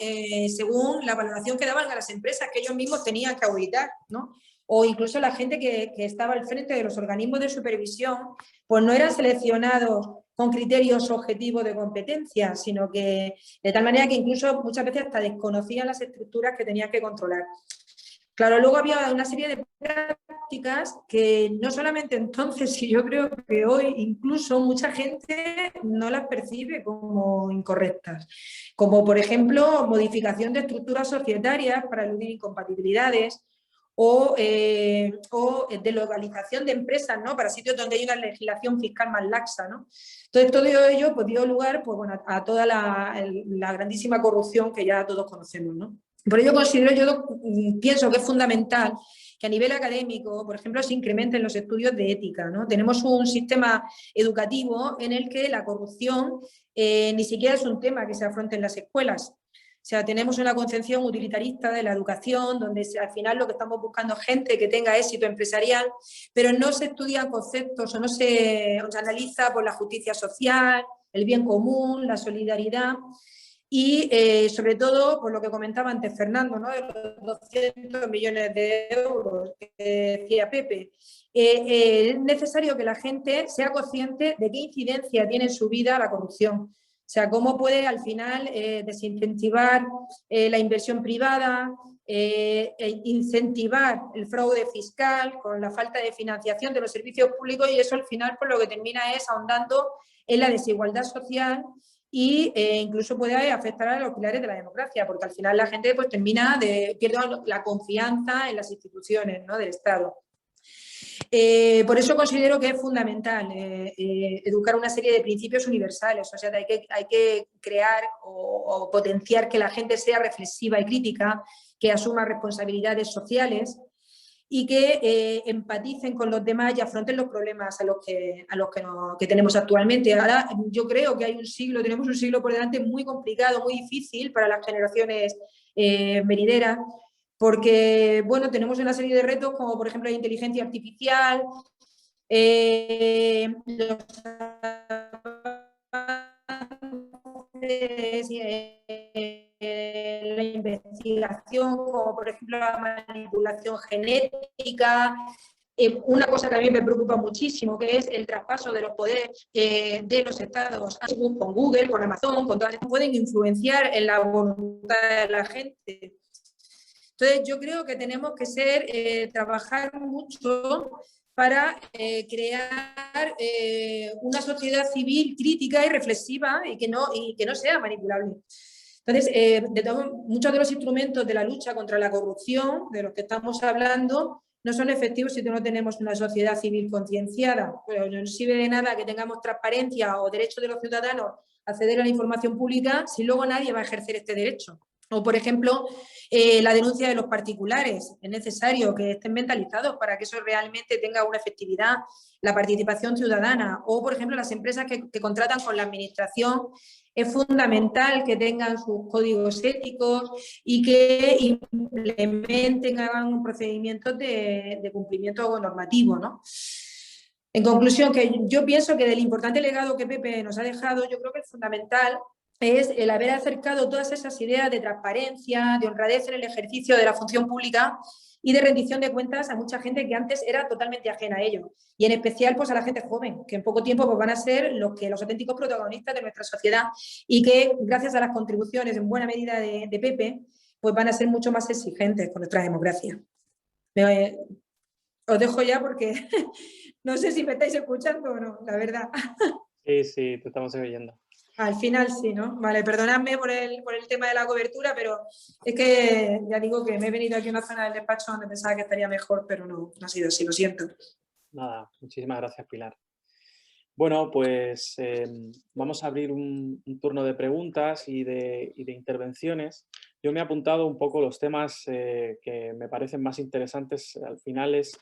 según la valoración que daban a las empresas que ellos mismos tenían que auditar, ¿no? O incluso la gente que estaba al frente de los organismos de supervisión, pues no eran seleccionados con criterios objetivos de competencia, sino que de tal manera que incluso muchas veces hasta desconocían las estructuras que tenían que controlar. Claro, luego había una serie de prácticas que no solamente entonces, y yo creo que hoy incluso mucha gente no las percibe como incorrectas, como por ejemplo modificación de estructuras societarias para eludir incompatibilidades o deslocalización de empresas, ¿no? Para sitios donde hay una legislación fiscal más laxa, ¿no? Entonces todo ello pues, dio lugar pues, bueno, a toda la grandísima corrupción que ya todos conocemos, ¿no? Por ello pienso que es fundamental que a nivel académico, por ejemplo, se incrementen los estudios de ética, ¿no? Tenemos un sistema educativo en el que la corrupción ni siquiera es un tema que se afronte en las escuelas. O sea, tenemos una concepción utilitarista de la educación, donde al final lo que estamos buscando es gente que tenga éxito empresarial, pero no se estudian conceptos o no se analiza por la justicia social, el bien común, la solidaridad y sobre todo, por lo que comentaba antes Fernando, ¿no? De los 200 millones de euros que decía Pepe, es necesario que la gente sea consciente de qué incidencia tiene en su vida la corrupción. O sea, cómo puede al final desincentivar la inversión privada, incentivar el fraude fiscal con la falta de financiación de los servicios públicos, y eso al final pues, lo que termina es ahondando en la desigualdad social y incluso puede afectar a los pilares de la democracia, porque al final la gente pues, pierde la confianza en las instituciones, ¿no? del Estado. Por eso considero que es fundamental educar una serie de principios universales, o sea, hay que crear o potenciar que la gente sea reflexiva y crítica, que asuma responsabilidades sociales y que empaticen con los demás y afronten los problemas que tenemos actualmente. Ahora yo creo que tenemos un siglo por delante muy complicado, muy difícil para las generaciones venideras, porque, bueno, tenemos una serie de retos como, por ejemplo, la inteligencia artificial, los la investigación, como por ejemplo la manipulación genética. Una cosa que a mí me preocupa muchísimo, que es el traspaso de los poderes de los estados con Google, con Amazon, con todas estas, pueden influenciar en la voluntad de la gente. Entonces yo creo que tenemos que trabajar mucho para crear una sociedad civil crítica y reflexiva y que no sea manipulable. Entonces, muchos de los instrumentos de la lucha contra la corrupción, de los que estamos hablando, no son efectivos si no tenemos una sociedad civil concienciada. Pues no sirve de nada que tengamos transparencia o derecho de los ciudadanos a acceder a la información pública si luego nadie va a ejercer este derecho. O, por ejemplo, la denuncia de los particulares. Es necesario que estén mentalizados para que eso realmente tenga una efectividad. La participación ciudadana. O, por ejemplo, las empresas que contratan con la administración. Es fundamental que tengan sus códigos éticos y que implementen, hagan procedimientos de cumplimiento normativo, ¿no? En conclusión, que yo pienso que del importante legado que Pepe nos ha dejado, yo creo que es fundamental es el haber acercado todas esas ideas de transparencia, de honradez en el ejercicio de la función pública y de rendición de cuentas a mucha gente que antes era totalmente ajena a ello. Y en especial pues, a la gente joven, que en poco tiempo pues, van a ser los auténticos protagonistas de nuestra sociedad y que gracias a las contribuciones en buena medida de Pepe, pues van a ser mucho más exigentes con nuestra democracia. Os dejo ya porque no sé si me estáis escuchando o no, la verdad. Sí, te estamos oyendo. Al final sí, ¿no? Vale, perdonadme por el tema de la cobertura, pero es que ya digo que me he venido aquí a una zona del despacho donde pensaba que estaría mejor, pero no ha sido así, lo siento. Nada, muchísimas gracias, Pilar. Bueno, pues vamos a abrir un turno de preguntas y de intervenciones. Yo me he apuntado un poco los temas que me parecen más interesantes. Al final es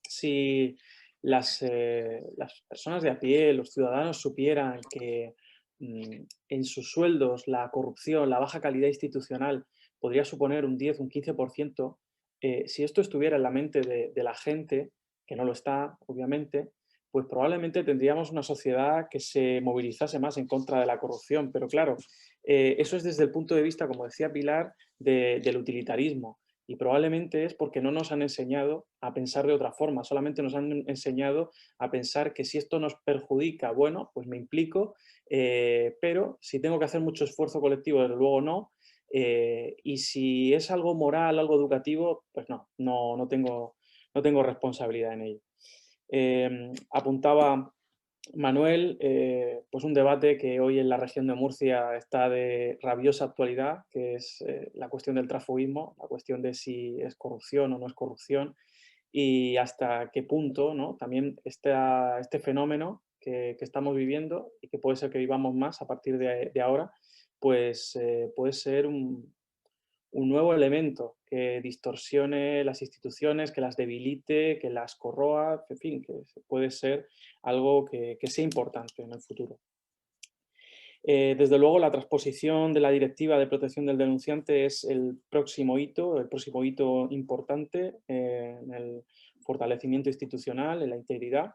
si las personas de a pie, los ciudadanos supieran que en sus sueldos la corrupción, la baja calidad institucional podría suponer un 10, un 15%, si esto estuviera en la mente de la gente, que no lo está, obviamente, pues probablemente tendríamos una sociedad que se movilizase más en contra de la corrupción. Pero claro, eso es desde el punto de vista, como decía Pilar, del utilitarismo. Y probablemente es porque no nos han enseñado a pensar de otra forma, solamente nos han enseñado a pensar que si esto nos perjudica, bueno, pues me implico, pero si tengo que hacer mucho esfuerzo colectivo, desde luego no, y si es algo moral, algo educativo, pues no tengo responsabilidad en ello. Apuntaba Manuel, pues un debate que hoy en la región de Murcia está de rabiosa actualidad, que es la cuestión del transfugismo, la cuestión de si es corrupción o no es corrupción y hasta qué punto, ¿no? También este fenómeno que estamos viviendo y que puede ser que vivamos más a partir de ahora, pues puede ser un nuevo elemento que distorsione las instituciones, que las debilite, que las corroa, en fin, que puede ser algo que sea importante en el futuro. Desde luego, la transposición de la Directiva de Protección del Denunciante es el próximo hito importante en el fortalecimiento institucional, en la integridad,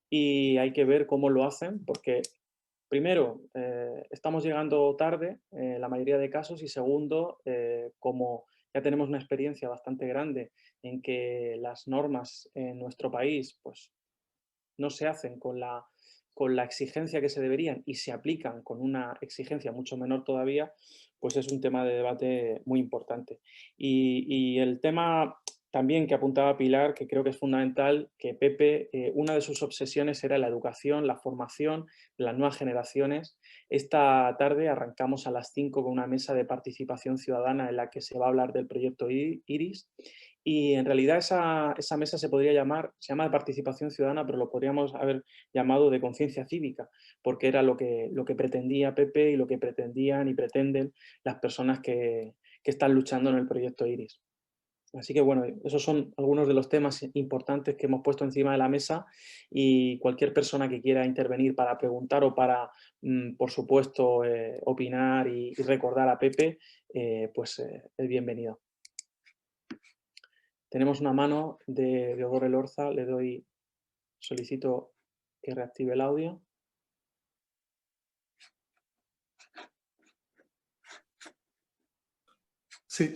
y hay que ver cómo lo hacen, porque primero, estamos llegando tarde en la mayoría de casos, y segundo, como ya tenemos una experiencia bastante grande en que las normas en nuestro país pues, no se hacen con la exigencia que se deberían y se aplican con una exigencia mucho menor todavía, pues es un tema de debate muy importante. Y el tema también que apuntaba Pilar, que creo que es fundamental, que Pepe, una de sus obsesiones era la educación, la formación de las nuevas generaciones. Esta tarde arrancamos a las 5 con una mesa de participación ciudadana en la que se va a hablar del proyecto IRIS. Y en realidad esa mesa se llama de participación ciudadana, pero lo podríamos haber llamado de conciencia cívica, porque era lo que pretendía Pepe y lo que pretendían y pretenden las personas que están luchando en el proyecto IRIS. Así que bueno, esos son algunos de los temas importantes que hemos puesto encima de la mesa, y cualquier persona que quiera intervenir para preguntar o para, por supuesto, opinar y recordar a Pepe, pues es bienvenido. Tenemos una mano de Odor Elorza, solicito que reactive el audio. Sí.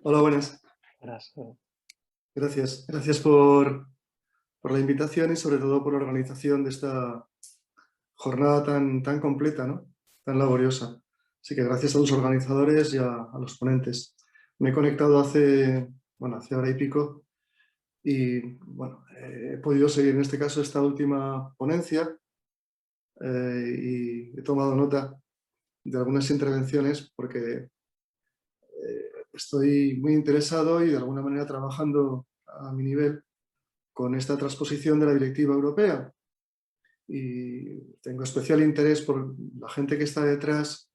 Hola, buenas. Gracias. Gracias por la invitación y sobre todo por la organización de esta jornada tan completa, ¿no? Tan laboriosa. Así que gracias a los organizadores y a los ponentes. Me he conectado hace hora y pico y bueno, he podido seguir en este caso esta última ponencia y he tomado nota de algunas intervenciones porque estoy muy interesado y de alguna manera trabajando a mi nivel con esta transposición de la directiva europea. Y tengo especial interés por la gente que está detrás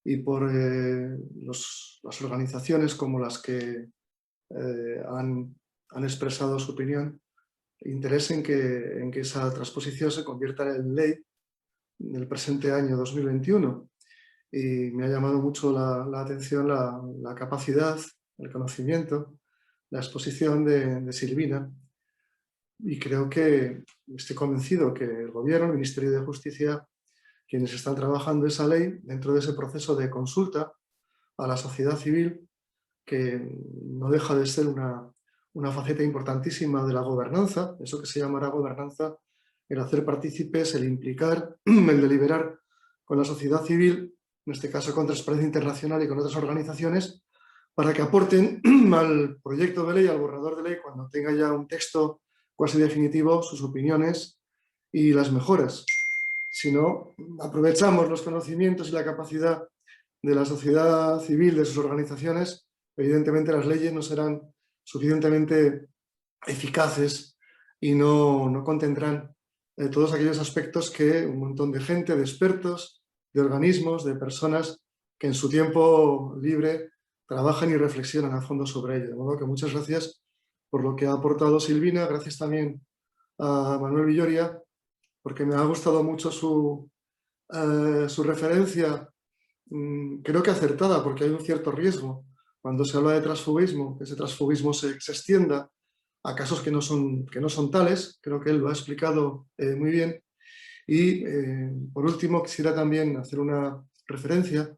y por las organizaciones como las que han expresado su opinión, interés en que esa transposición se convierta en ley en el presente año 2021. Y me ha llamado mucho la atención la capacidad, el conocimiento, la exposición de Silvina. Y creo que estoy convencido que el Gobierno, el Ministerio de Justicia, quienes están trabajando esa ley dentro de ese proceso de consulta a la sociedad civil, que no deja de ser una faceta importantísima de la gobernanza, eso que se llamará gobernanza, el hacer partícipes, el implicar, el deliberar con la sociedad civil, en este caso con Transparencia Internacional y con otras organizaciones, para que aporten al proyecto de ley, al borrador de ley, cuando tenga ya un texto casi definitivo, sus opiniones y las mejoras. Si no, aprovechamos los conocimientos y la capacidad de la sociedad civil, de sus organizaciones, evidentemente las leyes no serán suficientemente eficaces y no contendrán todos aquellos aspectos que un montón de gente, de expertos, de organismos, de personas que en su tiempo libre trabajan y reflexionan a fondo sobre ello. De modo que muchas gracias por lo que ha aportado Silvina, gracias también a Manuel Villoria, porque me ha gustado mucho su referencia, creo que acertada, porque hay un cierto riesgo cuando se habla de transfugismo, que ese transfugismo se extienda a casos que no son tales. Creo que él lo ha explicado muy bien. Y por último quisiera también hacer una referencia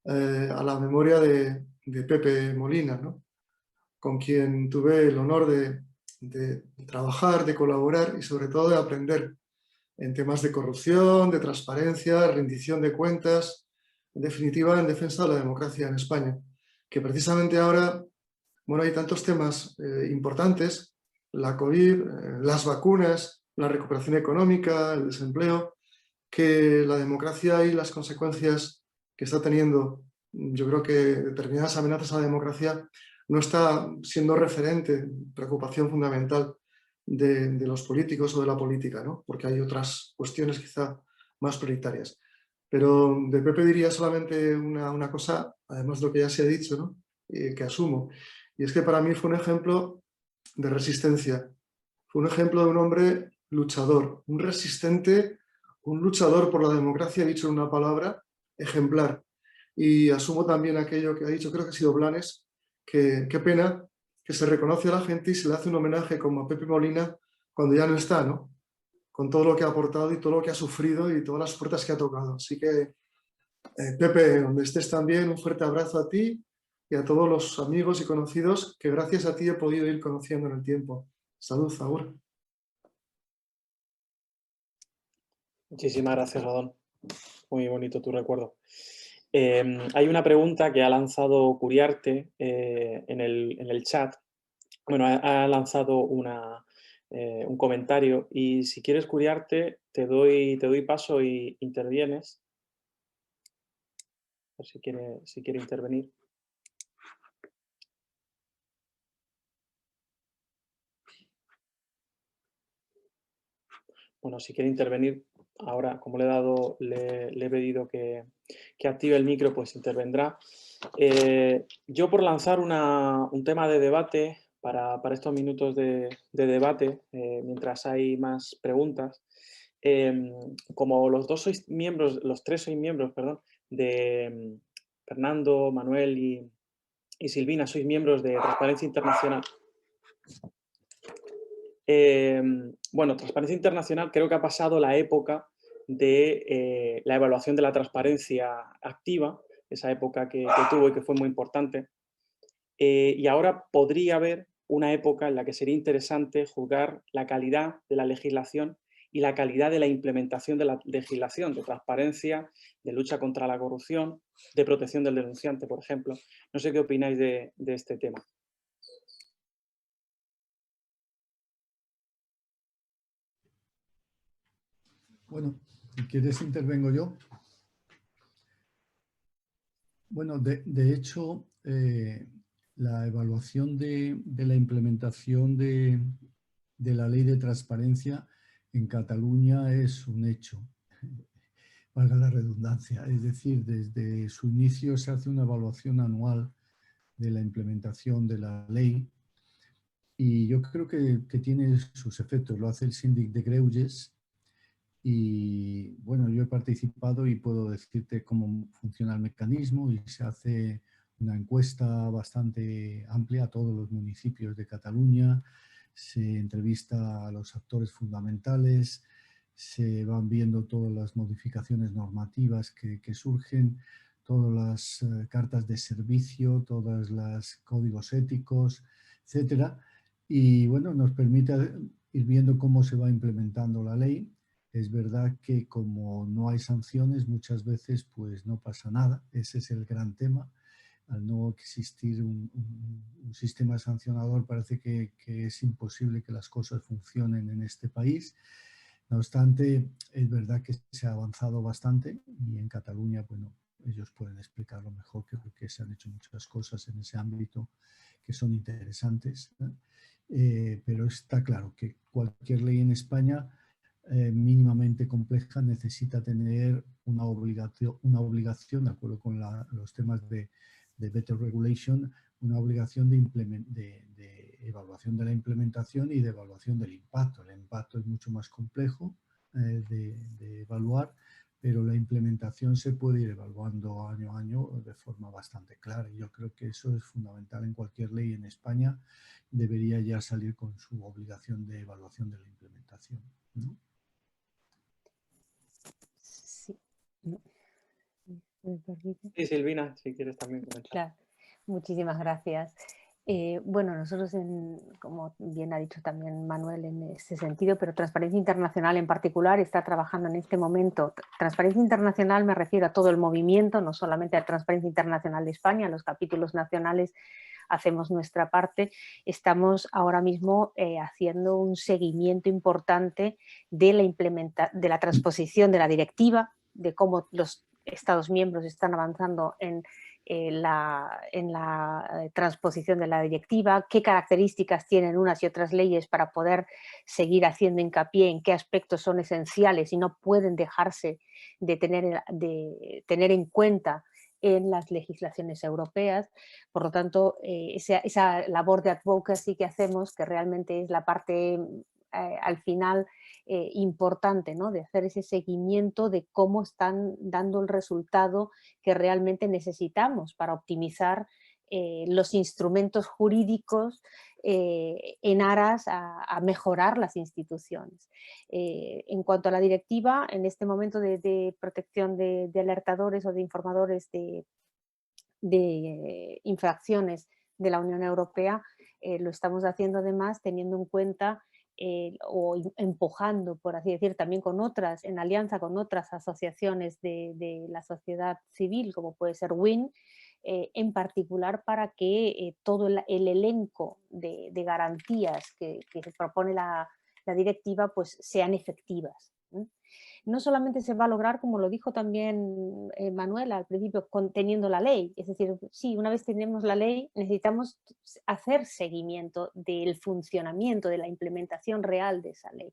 a la memoria de Pepe Molina, ¿no? Con quien tuve el honor de trabajar, de colaborar y sobre todo de aprender en temas de corrupción, de transparencia, rendición de cuentas, en definitiva en defensa de la democracia en España. Que precisamente ahora, bueno, hay tantos temas importantes, la COVID, las vacunas, la recuperación económica, el desempleo, que la democracia y las consecuencias que está teniendo, yo creo que determinadas amenazas a la democracia, no está siendo referente, preocupación fundamental de los políticos o de la política, ¿no? Porque hay otras cuestiones quizá más prioritarias. Pero de Pepe diría solamente una cosa, además de lo que ya se ha dicho, ¿no? Que asumo, y es que para mí fue un ejemplo de resistencia, fue un ejemplo de un hombre luchador, un resistente, un luchador por la democracia, dicho en una palabra, ejemplar. Y asumo también aquello que ha dicho, creo que ha sido Blanes, que qué pena que se reconoce a la gente y se le hace un homenaje como a Pepe Molina cuando ya no está, ¿no? con todo lo que ha aportado y todo lo que ha sufrido y todas las puertas que ha tocado. Así que, Pepe, donde estés también, un fuerte abrazo a ti y a todos los amigos y conocidos que gracias a ti he podido ir conociendo en el tiempo. Salud, Agur. Muchísimas gracias, Rodón. Muy bonito tu recuerdo. Hay una pregunta que ha lanzado Curiarte en el chat. Bueno, ha lanzado un comentario y si quieres, Curiarte, te doy paso y intervienes. A ver si quiere intervenir. Bueno, si quiere intervenir, ahora como le he pedido que active el micro, pues intervendrá. Yo por lanzar un tema de debate para estos minutos de debate, mientras hay más preguntas, como los tres sois miembros, perdón, de Fernando, Manuel y Silvina, sois miembros de Transparencia Internacional. Bueno, Transparencia Internacional creo que ha pasado la época de la evaluación de la transparencia activa, esa época que tuvo y que fue muy importante. Y ahora podría haber una época en la que sería interesante juzgar la calidad de la legislación y la calidad de la implementación de la legislación, de transparencia, de lucha contra la corrupción, de protección del denunciante, por ejemplo. No sé qué opináis de este tema. Bueno, si quieres intervengo yo. Bueno, de hecho, la evaluación de la implementación de la ley de transparencia en Cataluña es un hecho, valga la redundancia. Es decir, desde su inicio se hace una evaluación anual de la implementación de la ley y yo creo que tiene sus efectos. Lo hace el Síndic de Greuges. Y bueno, yo he participado y puedo decirte cómo funciona el mecanismo y se hace una encuesta bastante amplia a todos los municipios de Cataluña, se entrevista a los actores fundamentales, se van viendo todas las modificaciones normativas que surgen, todas las cartas de servicio, todos los códigos éticos, etcétera. Y bueno, nos permite ir viendo cómo se va implementando la ley. Es verdad que como no hay sanciones, muchas veces pues no pasa nada. Ese es el gran tema. Al no existir un sistema sancionador, parece que es imposible que las cosas funcionen en este país. No obstante, es verdad que se ha avanzado bastante y en Cataluña, bueno, ellos pueden explicarlo mejor, que porque se han hecho muchas cosas en ese ámbito que son interesantes, ¿no? Pero está claro que cualquier ley en España mínimamente compleja necesita tener una obligación, de acuerdo con los temas de Better Regulation, una obligación de evaluación de la implementación y de evaluación del impacto. El impacto es mucho más complejo de evaluar, pero la implementación se puede ir evaluando año a año de forma bastante clara. Y yo creo que eso es fundamental en cualquier ley en España. Debería ya salir con su obligación de evaluación de la implementación, ¿no? Sí. ¿Me permite? Sí, Silvina, si quieres también comentar. Claro. Muchísimas gracias. Bueno, nosotros, como bien ha dicho también Manuel en ese sentido, pero Transparencia Internacional en particular está trabajando en este momento. Transparencia Internacional me refiero a todo el movimiento, no solamente a Transparencia Internacional de España, los capítulos nacionales hacemos nuestra parte. Estamos ahora mismo haciendo un seguimiento importante de la transposición de la directiva, de cómo los Estados miembros están avanzando en la transposición de la directiva, qué características tienen unas y otras leyes para poder seguir haciendo hincapié en qué aspectos son esenciales y no pueden dejarse de tener en cuenta en las legislaciones europeas. Por lo tanto, esa labor de advocacy que hacemos, que realmente es la parte al final importante, ¿no? De hacer ese seguimiento de cómo están dando el resultado que realmente necesitamos para optimizar los instrumentos jurídicos en aras a mejorar las instituciones. En cuanto a la directiva, en este momento de protección de alertadores o de informadores de infracciones de la Unión Europea, lo estamos haciendo además teniendo en cuenta o empujando, por así decir, también con otras, en alianza con otras asociaciones de la sociedad civil, como puede ser WIN, en particular para que todo el elenco de garantías que se propone la directiva pues sean efectivas. No solamente se va a lograr, como lo dijo también Manuel al principio, teniendo la ley. Es decir, sí, una vez tenemos la ley, necesitamos hacer seguimiento del funcionamiento, de la implementación real de esa ley.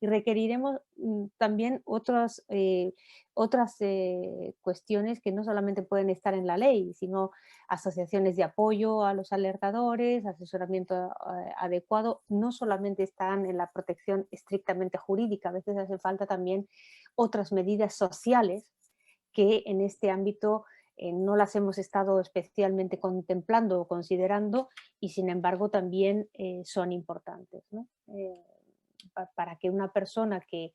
Y requeriremos también otras cuestiones que no solamente pueden estar en la ley, sino asociaciones de apoyo a los alertadores, asesoramiento adecuado. No solamente están en la protección estrictamente jurídica, a veces hace falta también otras medidas sociales que en este ámbito no las hemos estado especialmente contemplando o considerando y sin embargo también son importantes, ¿no? Para que una persona que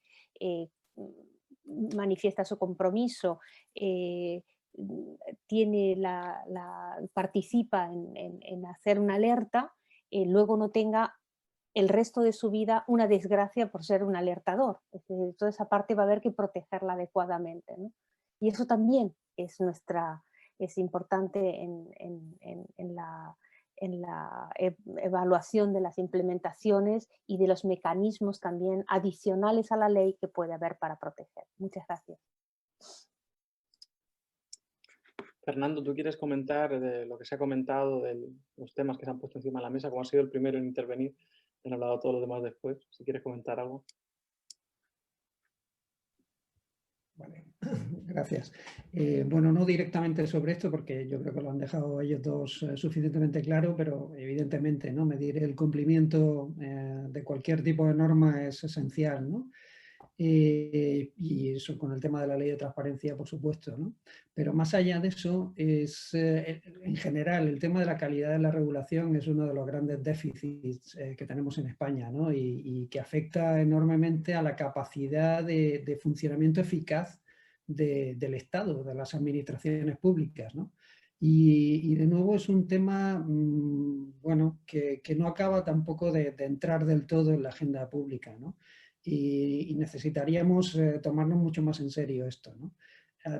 manifiesta su compromiso, participa en hacer una alerta, luego no tenga el resto de su vida una desgracia por ser un alertador. Es decir, toda esa parte va a haber que protegerla adecuadamente, ¿no? Y eso también es importante en la evaluación de las implementaciones y de los mecanismos también adicionales a la ley que puede haber para proteger. Muchas gracias. Fernando, ¿tú quieres comentar de lo que se ha comentado, de los temas que se han puesto encima de la mesa? Como has sido el primero en intervenir, han hablado todos los demás después. Si quieres comentar algo. Vale, gracias. Bueno, no directamente sobre esto porque yo creo que lo han dejado ellos dos suficientemente claro, pero evidentemente, ¿no? Medir el cumplimiento de cualquier tipo de norma es esencial, ¿no? Y eso con el tema de la ley de transparencia, por supuesto, ¿no? Pero más allá de eso, en general, el tema de la calidad de la regulación es uno de los grandes déficits que tenemos en España, ¿no? Y que afecta enormemente a la capacidad de funcionamiento eficaz del Estado, de las administraciones públicas, ¿no? Y de nuevo es un tema, bueno, que no acaba tampoco de entrar del todo en la agenda pública, ¿no? Y necesitaríamos tomarnos mucho más en serio esto, ¿no?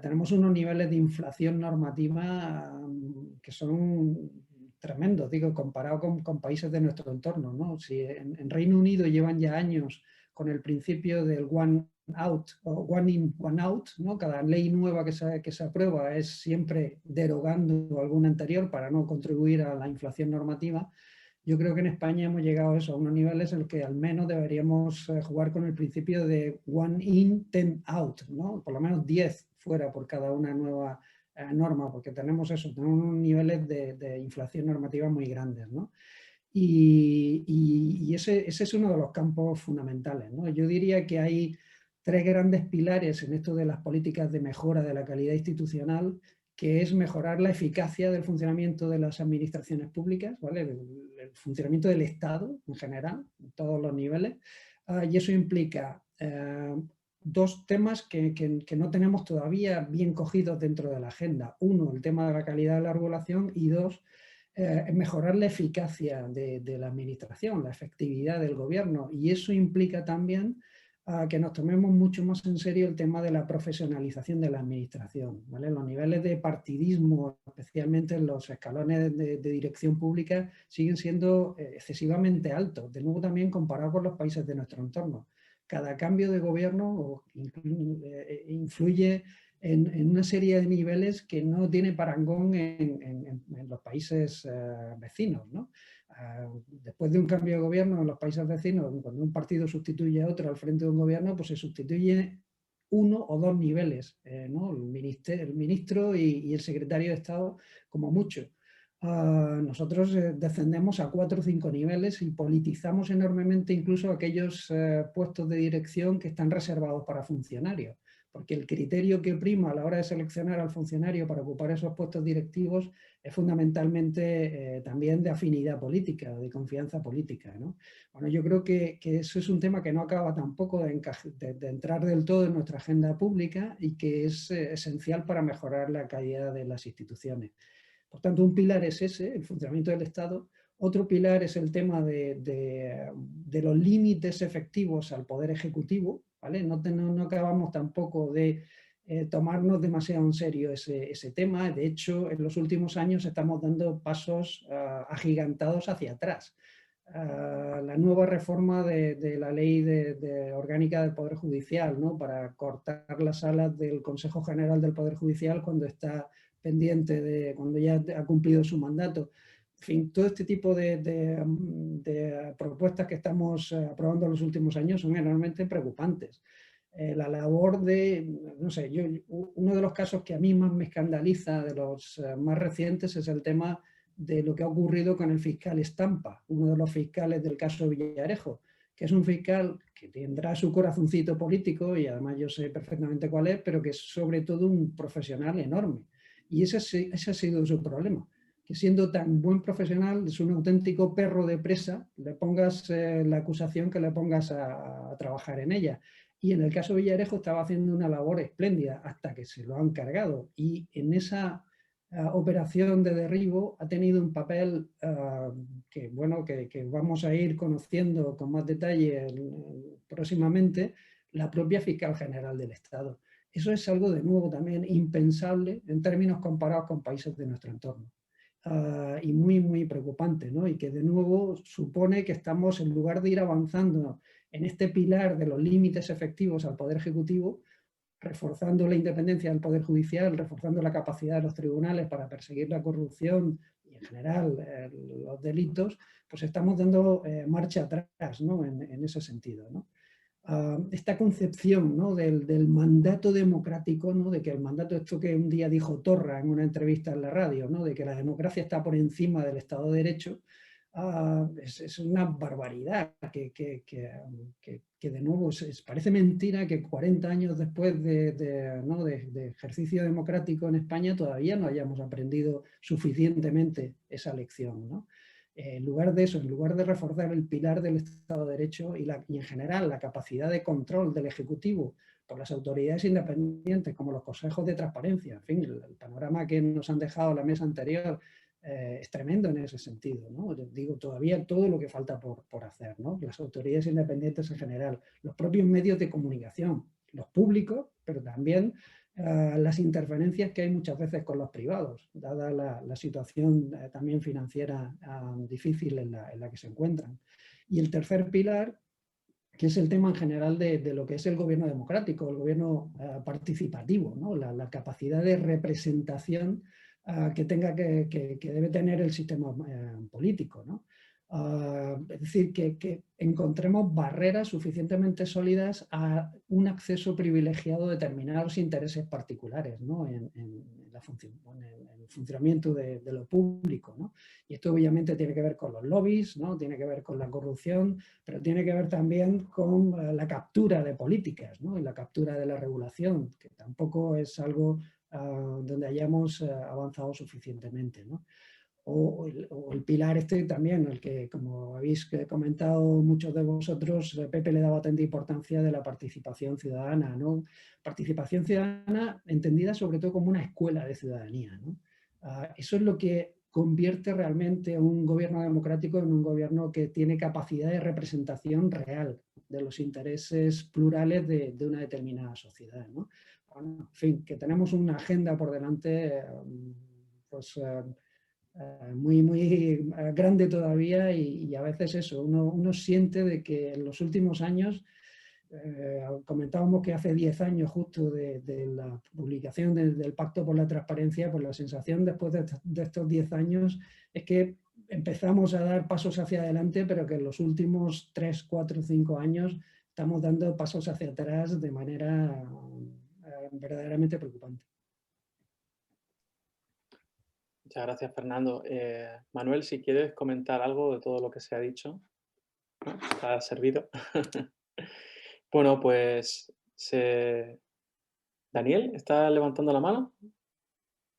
Tenemos unos niveles de inflación normativa que son tremendos, digo, comparado con países de nuestro entorno, ¿no? Si en Reino Unido llevan ya años con el principio del one out o one in, one out, ¿no? Cada ley nueva que se aprueba es siempre derogando alguna anterior para no contribuir a la inflación normativa. Yo creo que en España hemos llegado a eso, a unos niveles en los que al menos deberíamos jugar con el principio de one in, 10 out, ¿no? Por lo menos 10 fuera por cada una nueva norma, porque tenemos unos niveles de inflación normativa muy grandes, ¿no? Y ese es uno de los campos fundamentales, ¿no? Yo diría que hay tres grandes pilares en esto de las políticas de mejora de la calidad institucional, que es mejorar la eficacia del funcionamiento de las administraciones públicas, ¿vale? El funcionamiento del Estado en general, en todos los niveles, y eso implica dos temas que no tenemos todavía bien cogidos dentro de la agenda. Uno, el tema de la calidad de la regulación y dos, mejorar la eficacia de la administración, la efectividad del gobierno, y eso implica también que nos tomemos mucho más en serio el tema de la profesionalización de la administración, ¿vale? Los niveles de partidismo, especialmente en los escalones de dirección pública, siguen siendo excesivamente altos, de nuevo también comparado con los países de nuestro entorno. Cada cambio de gobierno influye en una serie de niveles que no tiene parangón en los países vecinos, ¿no? Después de un cambio de gobierno en los países vecinos, cuando un partido sustituye a otro al frente de un gobierno, pues se sustituye uno o dos niveles, ¿no? El ministro y el secretario de Estado como mucho. Nosotros descendemos a 4 o 5 niveles y politizamos enormemente incluso aquellos puestos de dirección que están reservados para funcionarios. porque el criterio que prima a la hora de seleccionar al funcionario para ocupar esos puestos directivos es fundamentalmente también de afinidad política, de confianza política, ¿no? Bueno, yo creo que eso es un tema que no acaba tampoco de entrar del todo en nuestra agenda pública y que es esencial para mejorar la calidad de las instituciones. Por tanto, un pilar es ese, el funcionamiento del Estado. Otro pilar es el tema de los límites efectivos al Poder Ejecutivo, ¿vale? No acabamos tampoco de tomarnos demasiado en serio ese tema. De hecho, en los últimos años estamos dando pasos agigantados hacia atrás. La nueva reforma de la ley orgánica del Poder Judicial, ¿no? Para cortar las alas del Consejo General del Poder Judicial cuando está pendiente cuando ya ha cumplido su mandato. En fin, todo este tipo de propuestas que estamos aprobando en los últimos años son enormemente preocupantes. La labor no sé, uno de los casos que a mí más me escandaliza, de los más recientes, es el tema de lo que ha ocurrido con el fiscal Estampa, uno de los fiscales del caso Villarejo, que es un fiscal que tendrá su corazoncito político, y además yo sé perfectamente cuál es, pero que es sobre todo un profesional enorme. Y ese ha sido su problema, que siendo tan buen profesional es un auténtico perro de presa, le pongas la acusación que le pongas a trabajar en ella. Y en el caso Villarejo estaba haciendo una labor espléndida hasta que se lo han cargado. Y en esa operación de derribo ha tenido un papel que, bueno, que vamos a ir conociendo con más detalle próximamente, la propia Fiscal General del Estado. Eso es algo de nuevo también impensable en términos comparados con países de nuestro entorno. Y muy, muy preocupante, ¿no? Y que de nuevo supone que estamos, en lugar de ir avanzando en este pilar de los límites efectivos al Poder Ejecutivo, reforzando la independencia del Poder Judicial, reforzando la capacidad de los tribunales para perseguir la corrupción y en general los delitos, pues estamos dando marcha atrás, ¿no? en ese sentido, ¿no? Esta concepción, ¿no? del mandato democrático, ¿no? De que el mandato, esto que un día dijo Torra en una entrevista en la radio, ¿no? De que la democracia está por encima del Estado de Derecho, es una barbaridad que de nuevo parece mentira que 40 años después de ejercicio democrático en España todavía no hayamos aprendido suficientemente esa lección, ¿no? En lugar de eso, en lugar de reforzar el pilar del Estado de Derecho y en general la capacidad de control del Ejecutivo por las autoridades independientes como los consejos de transparencia, en fin, el panorama que nos han dejado la mesa anterior es tremendo en ese sentido, ¿no? Digo, todavía todo lo que falta por hacer, ¿no? Las autoridades independientes en general, los propios medios de comunicación, los públicos, pero también las interferencias que hay muchas veces con los privados, dada la situación también financiera difícil en la que se encuentran. Y el tercer pilar, que es el tema en general de lo que es el gobierno democrático, el gobierno participativo, ¿no? La capacidad de representación que debe tener el sistema político, ¿no? Es decir, que encontremos barreras suficientemente sólidas a un acceso privilegiado de determinados intereses particulares, ¿no? en el funcionamiento de lo público, ¿no? Y esto obviamente tiene que ver con los lobbies, ¿no? Tiene que ver con la corrupción, pero tiene que ver también con la captura de políticas, ¿no? Y la captura de la regulación, que tampoco es algo donde hayamos avanzado suficientemente, ¿no? O el pilar este también, el que, como habéis comentado muchos de vosotros, Pepe le daba tanta importancia, de la participación ciudadana, ¿no? Participación ciudadana entendida sobre todo como una escuela de ciudadanía, ¿no? Eso es lo que convierte realmente un gobierno democrático en un gobierno que tiene capacidad de representación real de los intereses plurales de una determinada sociedad, ¿no? Bueno, en fin, que tenemos una agenda por delante pues muy, muy grande todavía, y a veces eso, uno siente de que en los últimos años, comentábamos que hace 10 años justo de la publicación del Pacto por la Transparencia, pues la sensación después de estos 10 años es que empezamos a dar pasos hacia adelante, pero que en los últimos 3, 4, 5 años estamos dando pasos hacia atrás de manera verdaderamente preocupante. Muchas gracias, Fernando. Manuel, si quieres comentar algo de todo lo que se ha dicho, ¿no? Está servido. Bueno, pues Daniel, ¿estás levantando la mano?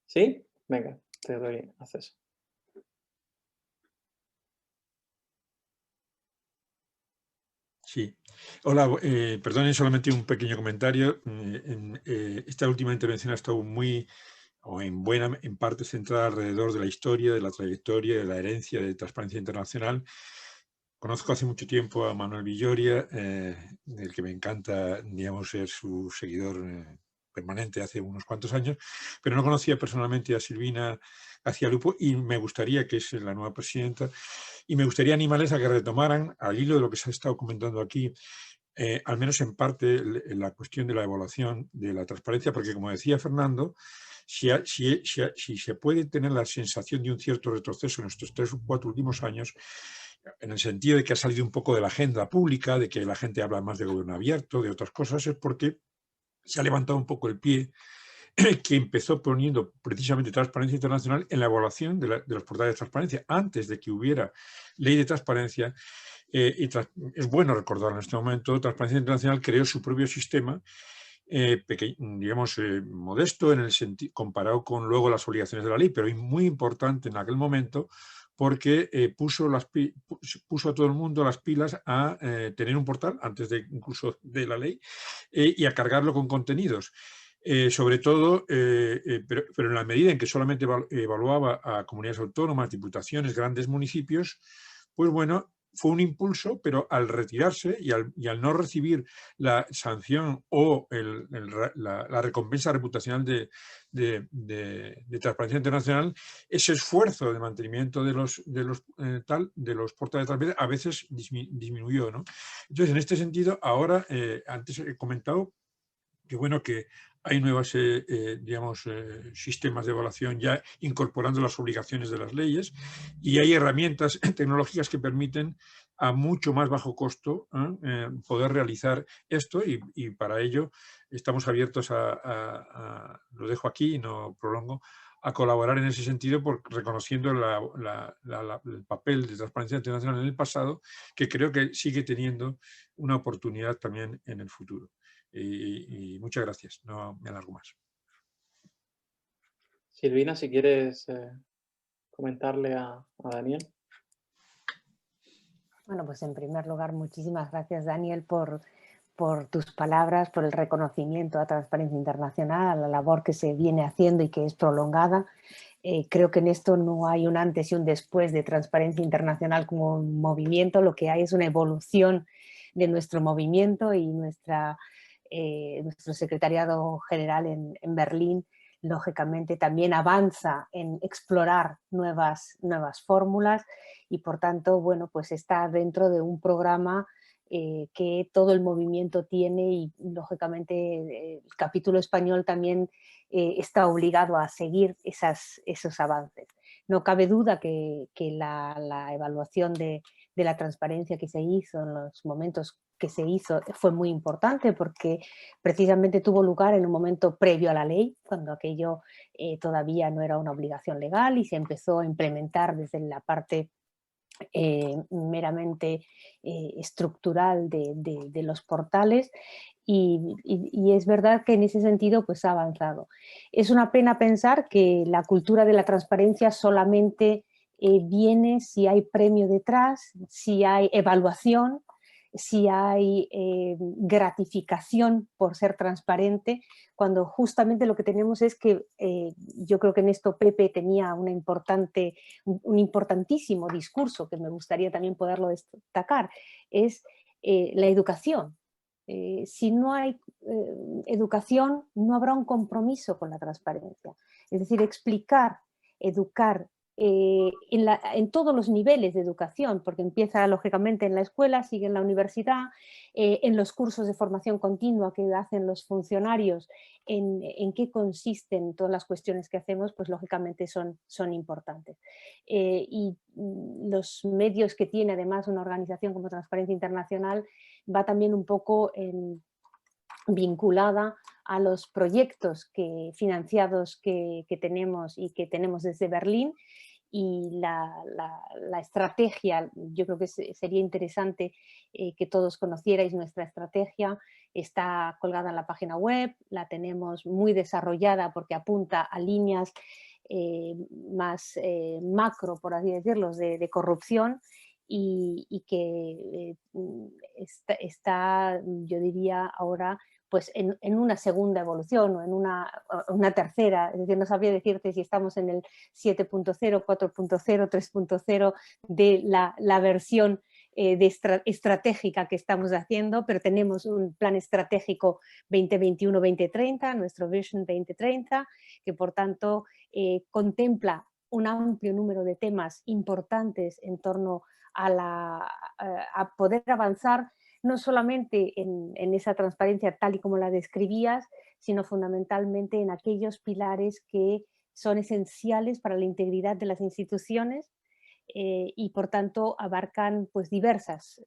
¿Sí? Venga, te doy acceso. Sí. Hola, perdonen solamente un pequeño comentario. Esta última intervención ha estado en parte centrada alrededor de la historia, de la trayectoria, de la herencia de Transparencia Internacional. Conozco hace mucho tiempo a Manuel Villoria, del que me encanta, digamos, ser su seguidor permanente hace unos cuantos años, pero no conocía personalmente a Silvina García Lupo y me gustaría, que es la nueva presidenta, y me gustaría animarles a que retomaran, al hilo de lo que se ha estado comentando aquí, al menos en parte, la cuestión de la evaluación de la transparencia, porque como decía Fernando, si se puede tener la sensación de un cierto retroceso en estos 3 o 4 últimos años, en el sentido de que ha salido un poco de la agenda pública, de que la gente habla más de gobierno abierto, de otras cosas, es porque se ha levantado un poco el pie que empezó poniendo precisamente Transparencia Internacional en la evaluación de los portales de transparencia. Antes de que hubiera ley de transparencia, es bueno recordarlo en este momento, Transparencia Internacional creó su propio sistema, digamos, modesto en el comparado con luego las obligaciones de la ley, pero muy importante en aquel momento, porque puso a todo el mundo las pilas a tener un portal antes de incluso de la ley y a cargarlo con contenidos. Sobre todo, pero en la medida en que solamente evaluaba a comunidades autónomas, diputaciones, grandes municipios, pues bueno, fue un impulso, pero al retirarse y al no recibir la sanción o la recompensa reputacional de Transparencia Internacional, ese esfuerzo de mantenimiento de los portales de transparencia a veces disminuyó, ¿no? Entonces, en este sentido, ahora, antes he comentado que bueno que hay nuevos sistemas de evaluación ya incorporando las obligaciones de las leyes y hay herramientas tecnológicas que permiten a mucho más bajo costo poder realizar esto y para ello estamos abiertos lo dejo aquí y no prolongo, a colaborar en ese sentido reconociendo el papel de Transparencia Internacional en el pasado, que creo que sigue teniendo una oportunidad también en el futuro. Y muchas gracias, no me alargo más. Silvina, si quieres comentarle a Daniel. Bueno, pues en primer lugar, muchísimas gracias, Daniel, por tus palabras, por el reconocimiento a Transparencia Internacional, a la labor que se viene haciendo y que es prolongada. Creo que en esto no hay un antes y un después de Transparencia Internacional como un movimiento, lo que hay es una evolución de nuestro movimiento y nuestro secretariado general en Berlín, lógicamente, también avanza en explorar nuevas fórmulas y, por tanto, bueno, pues está dentro de un programa que todo el movimiento tiene y, lógicamente, el capítulo español también está obligado a seguir esos avances. No cabe duda que la evaluación de la transparencia que se hizo en los momentos que se hizo fue muy importante porque precisamente tuvo lugar en un momento previo a la ley, cuando aquello todavía no era una obligación legal y se empezó a implementar desde la parte meramente estructural de los portales y es verdad que en ese sentido pues ha avanzado. Es una pena pensar que la cultura de la transparencia solamente viene si hay premio detrás, si hay evaluación, si hay gratificación por ser transparente, cuando justamente lo que tenemos es que yo creo que en esto Pepe tenía un importantísimo discurso que me gustaría también poderlo destacar, es la educación. Si no hay educación, no habrá un compromiso con la transparencia. Es decir, explicar, educar, en todos los niveles de educación, porque empieza lógicamente en la escuela, sigue en la universidad, en los cursos de formación continua que hacen los funcionarios, en qué consisten todas las cuestiones que hacemos, pues lógicamente son importantes. Y los medios que tiene además una organización como Transparencia Internacional va también un poco vinculada a los proyectos financiados que tenemos y que tenemos desde Berlín y la estrategia, yo creo que sería interesante que todos conocierais nuestra estrategia, está colgada en la página web, la tenemos muy desarrollada porque apunta a líneas más macro, por así decirlo, de corrupción y que está, yo diría, ahora pues en una segunda evolución o en una tercera, es decir, no sabría decirte si estamos en el 7.0, 4.0, 3.0 de la versión estratégica que estamos haciendo, pero tenemos un plan estratégico 2021-2030, nuestro Vision 2030, que por tanto contempla un amplio número de temas importantes en torno a poder avanzar no solamente en esa transparencia tal y como la describías, sino fundamentalmente en aquellos pilares que son esenciales para la integridad de las instituciones y por tanto abarcan pues diversos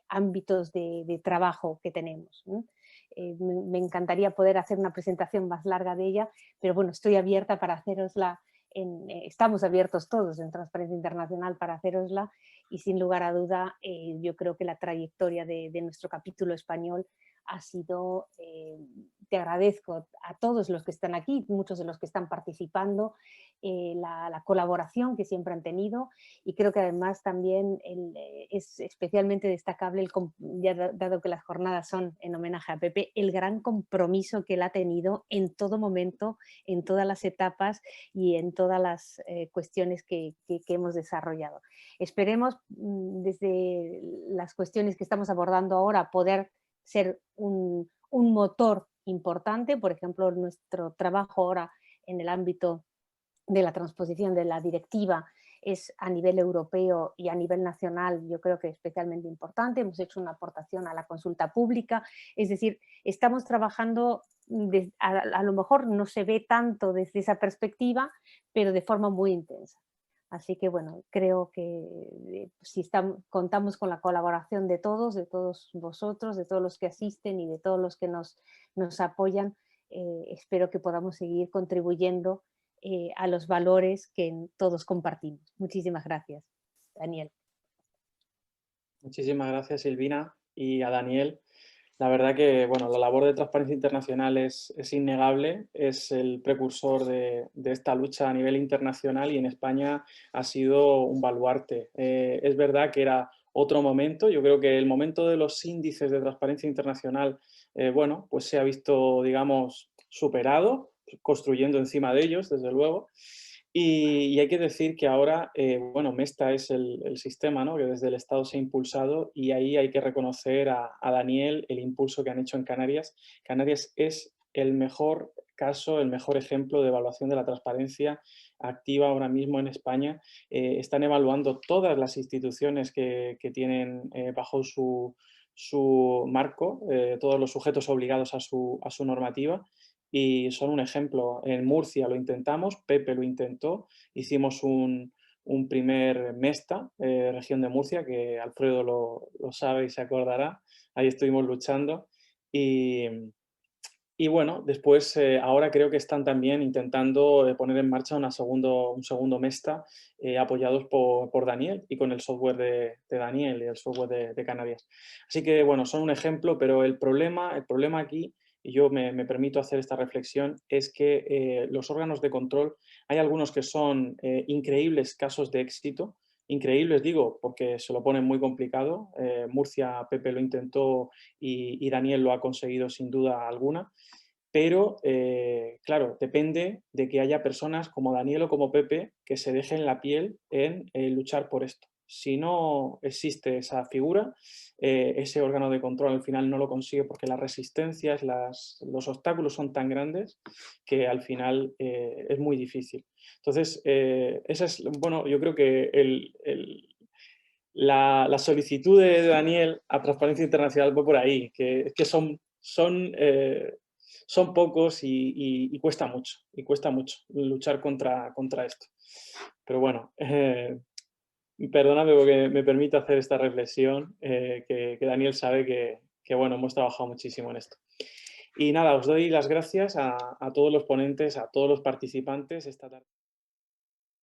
ámbitos de trabajo que tenemos. Me encantaría poder hacer una presentación más larga de ella, pero bueno, estoy abierta para hacerosla, estamos abiertos todos en Transparencia Internacional para hacerosla y sin lugar a duda yo creo que la trayectoria de nuestro capítulo español ha sido, te agradezco a todos los que están aquí, muchos de los que están participando, la colaboración que siempre han tenido y creo que además también es especialmente destacable, ya dado que las jornadas son en homenaje a Pepe, el gran compromiso que él ha tenido en todo momento, en todas las etapas y en todas las cuestiones que hemos desarrollado. Esperemos desde las cuestiones que estamos abordando ahora poder ser un motor importante, por ejemplo, nuestro trabajo ahora en el ámbito de la transposición de la directiva es a nivel europeo y a nivel nacional, yo creo que especialmente importante. Hemos hecho una aportación a la consulta pública, es decir, estamos trabajando, a lo mejor no se ve tanto desde esa perspectiva, pero de forma muy intensa. Así que bueno, creo que si contamos con la colaboración de todos vosotros, de todos los que asisten y de todos los que nos apoyan, espero que podamos seguir contribuyendo a los valores que todos compartimos. Muchísimas gracias, Daniel. Muchísimas gracias, Silvina, y a Daniel. La verdad que bueno, la labor de Transparencia Internacional es innegable, es el precursor de esta lucha a nivel internacional y en España ha sido un baluarte. Es verdad que era otro momento, yo creo que el momento de los índices de Transparencia Internacional, bueno, pues se ha visto, digamos, superado, construyendo encima de ellos, desde luego. Y hay que decir que ahora, bueno, Mesta es el sistema, ¿no?, que desde el Estado se ha impulsado y ahí hay que reconocer a Daniel el impulso que han hecho en Canarias. Canarias es el mejor caso, el mejor ejemplo de evaluación de la transparencia activa ahora mismo en España. Están evaluando todas las instituciones que tienen bajo su marco, todos los sujetos obligados a su normativa. Y son un ejemplo. En Murcia lo intentamos, Pepe lo intentó, hicimos un primer Mesta, región de Murcia, que Alfredo lo sabe y se acordará, ahí estuvimos luchando y bueno, después ahora creo que están también intentando poner en marcha un segundo Mesta apoyados por Daniel y con el software de Daniel y el software de Canarias. Así que bueno, son un ejemplo, pero el problema aquí, y yo me permito hacer esta reflexión, es que los órganos de control, hay algunos que son increíbles casos de éxito, increíbles digo porque se lo ponen muy complicado, Murcia, Pepe lo intentó y Daniel lo ha conseguido sin duda alguna, pero claro, depende de que haya personas como Daniel o como Pepe que se dejen la piel en luchar por esto. Si no existe esa figura, ese órgano de control al final no lo consigue porque las resistencias, los obstáculos son tan grandes que al final es muy difícil. Entonces, esa es, bueno, yo creo que la solicitud de Daniel a Transparencia Internacional fue por ahí, que son pocos y cuesta mucho luchar contra esto. Pero bueno, perdóname porque me permito hacer esta reflexión, que Daniel sabe que bueno, hemos trabajado muchísimo en esto. Y nada, os doy las gracias a todos los ponentes, a todos los participantes esta tarde.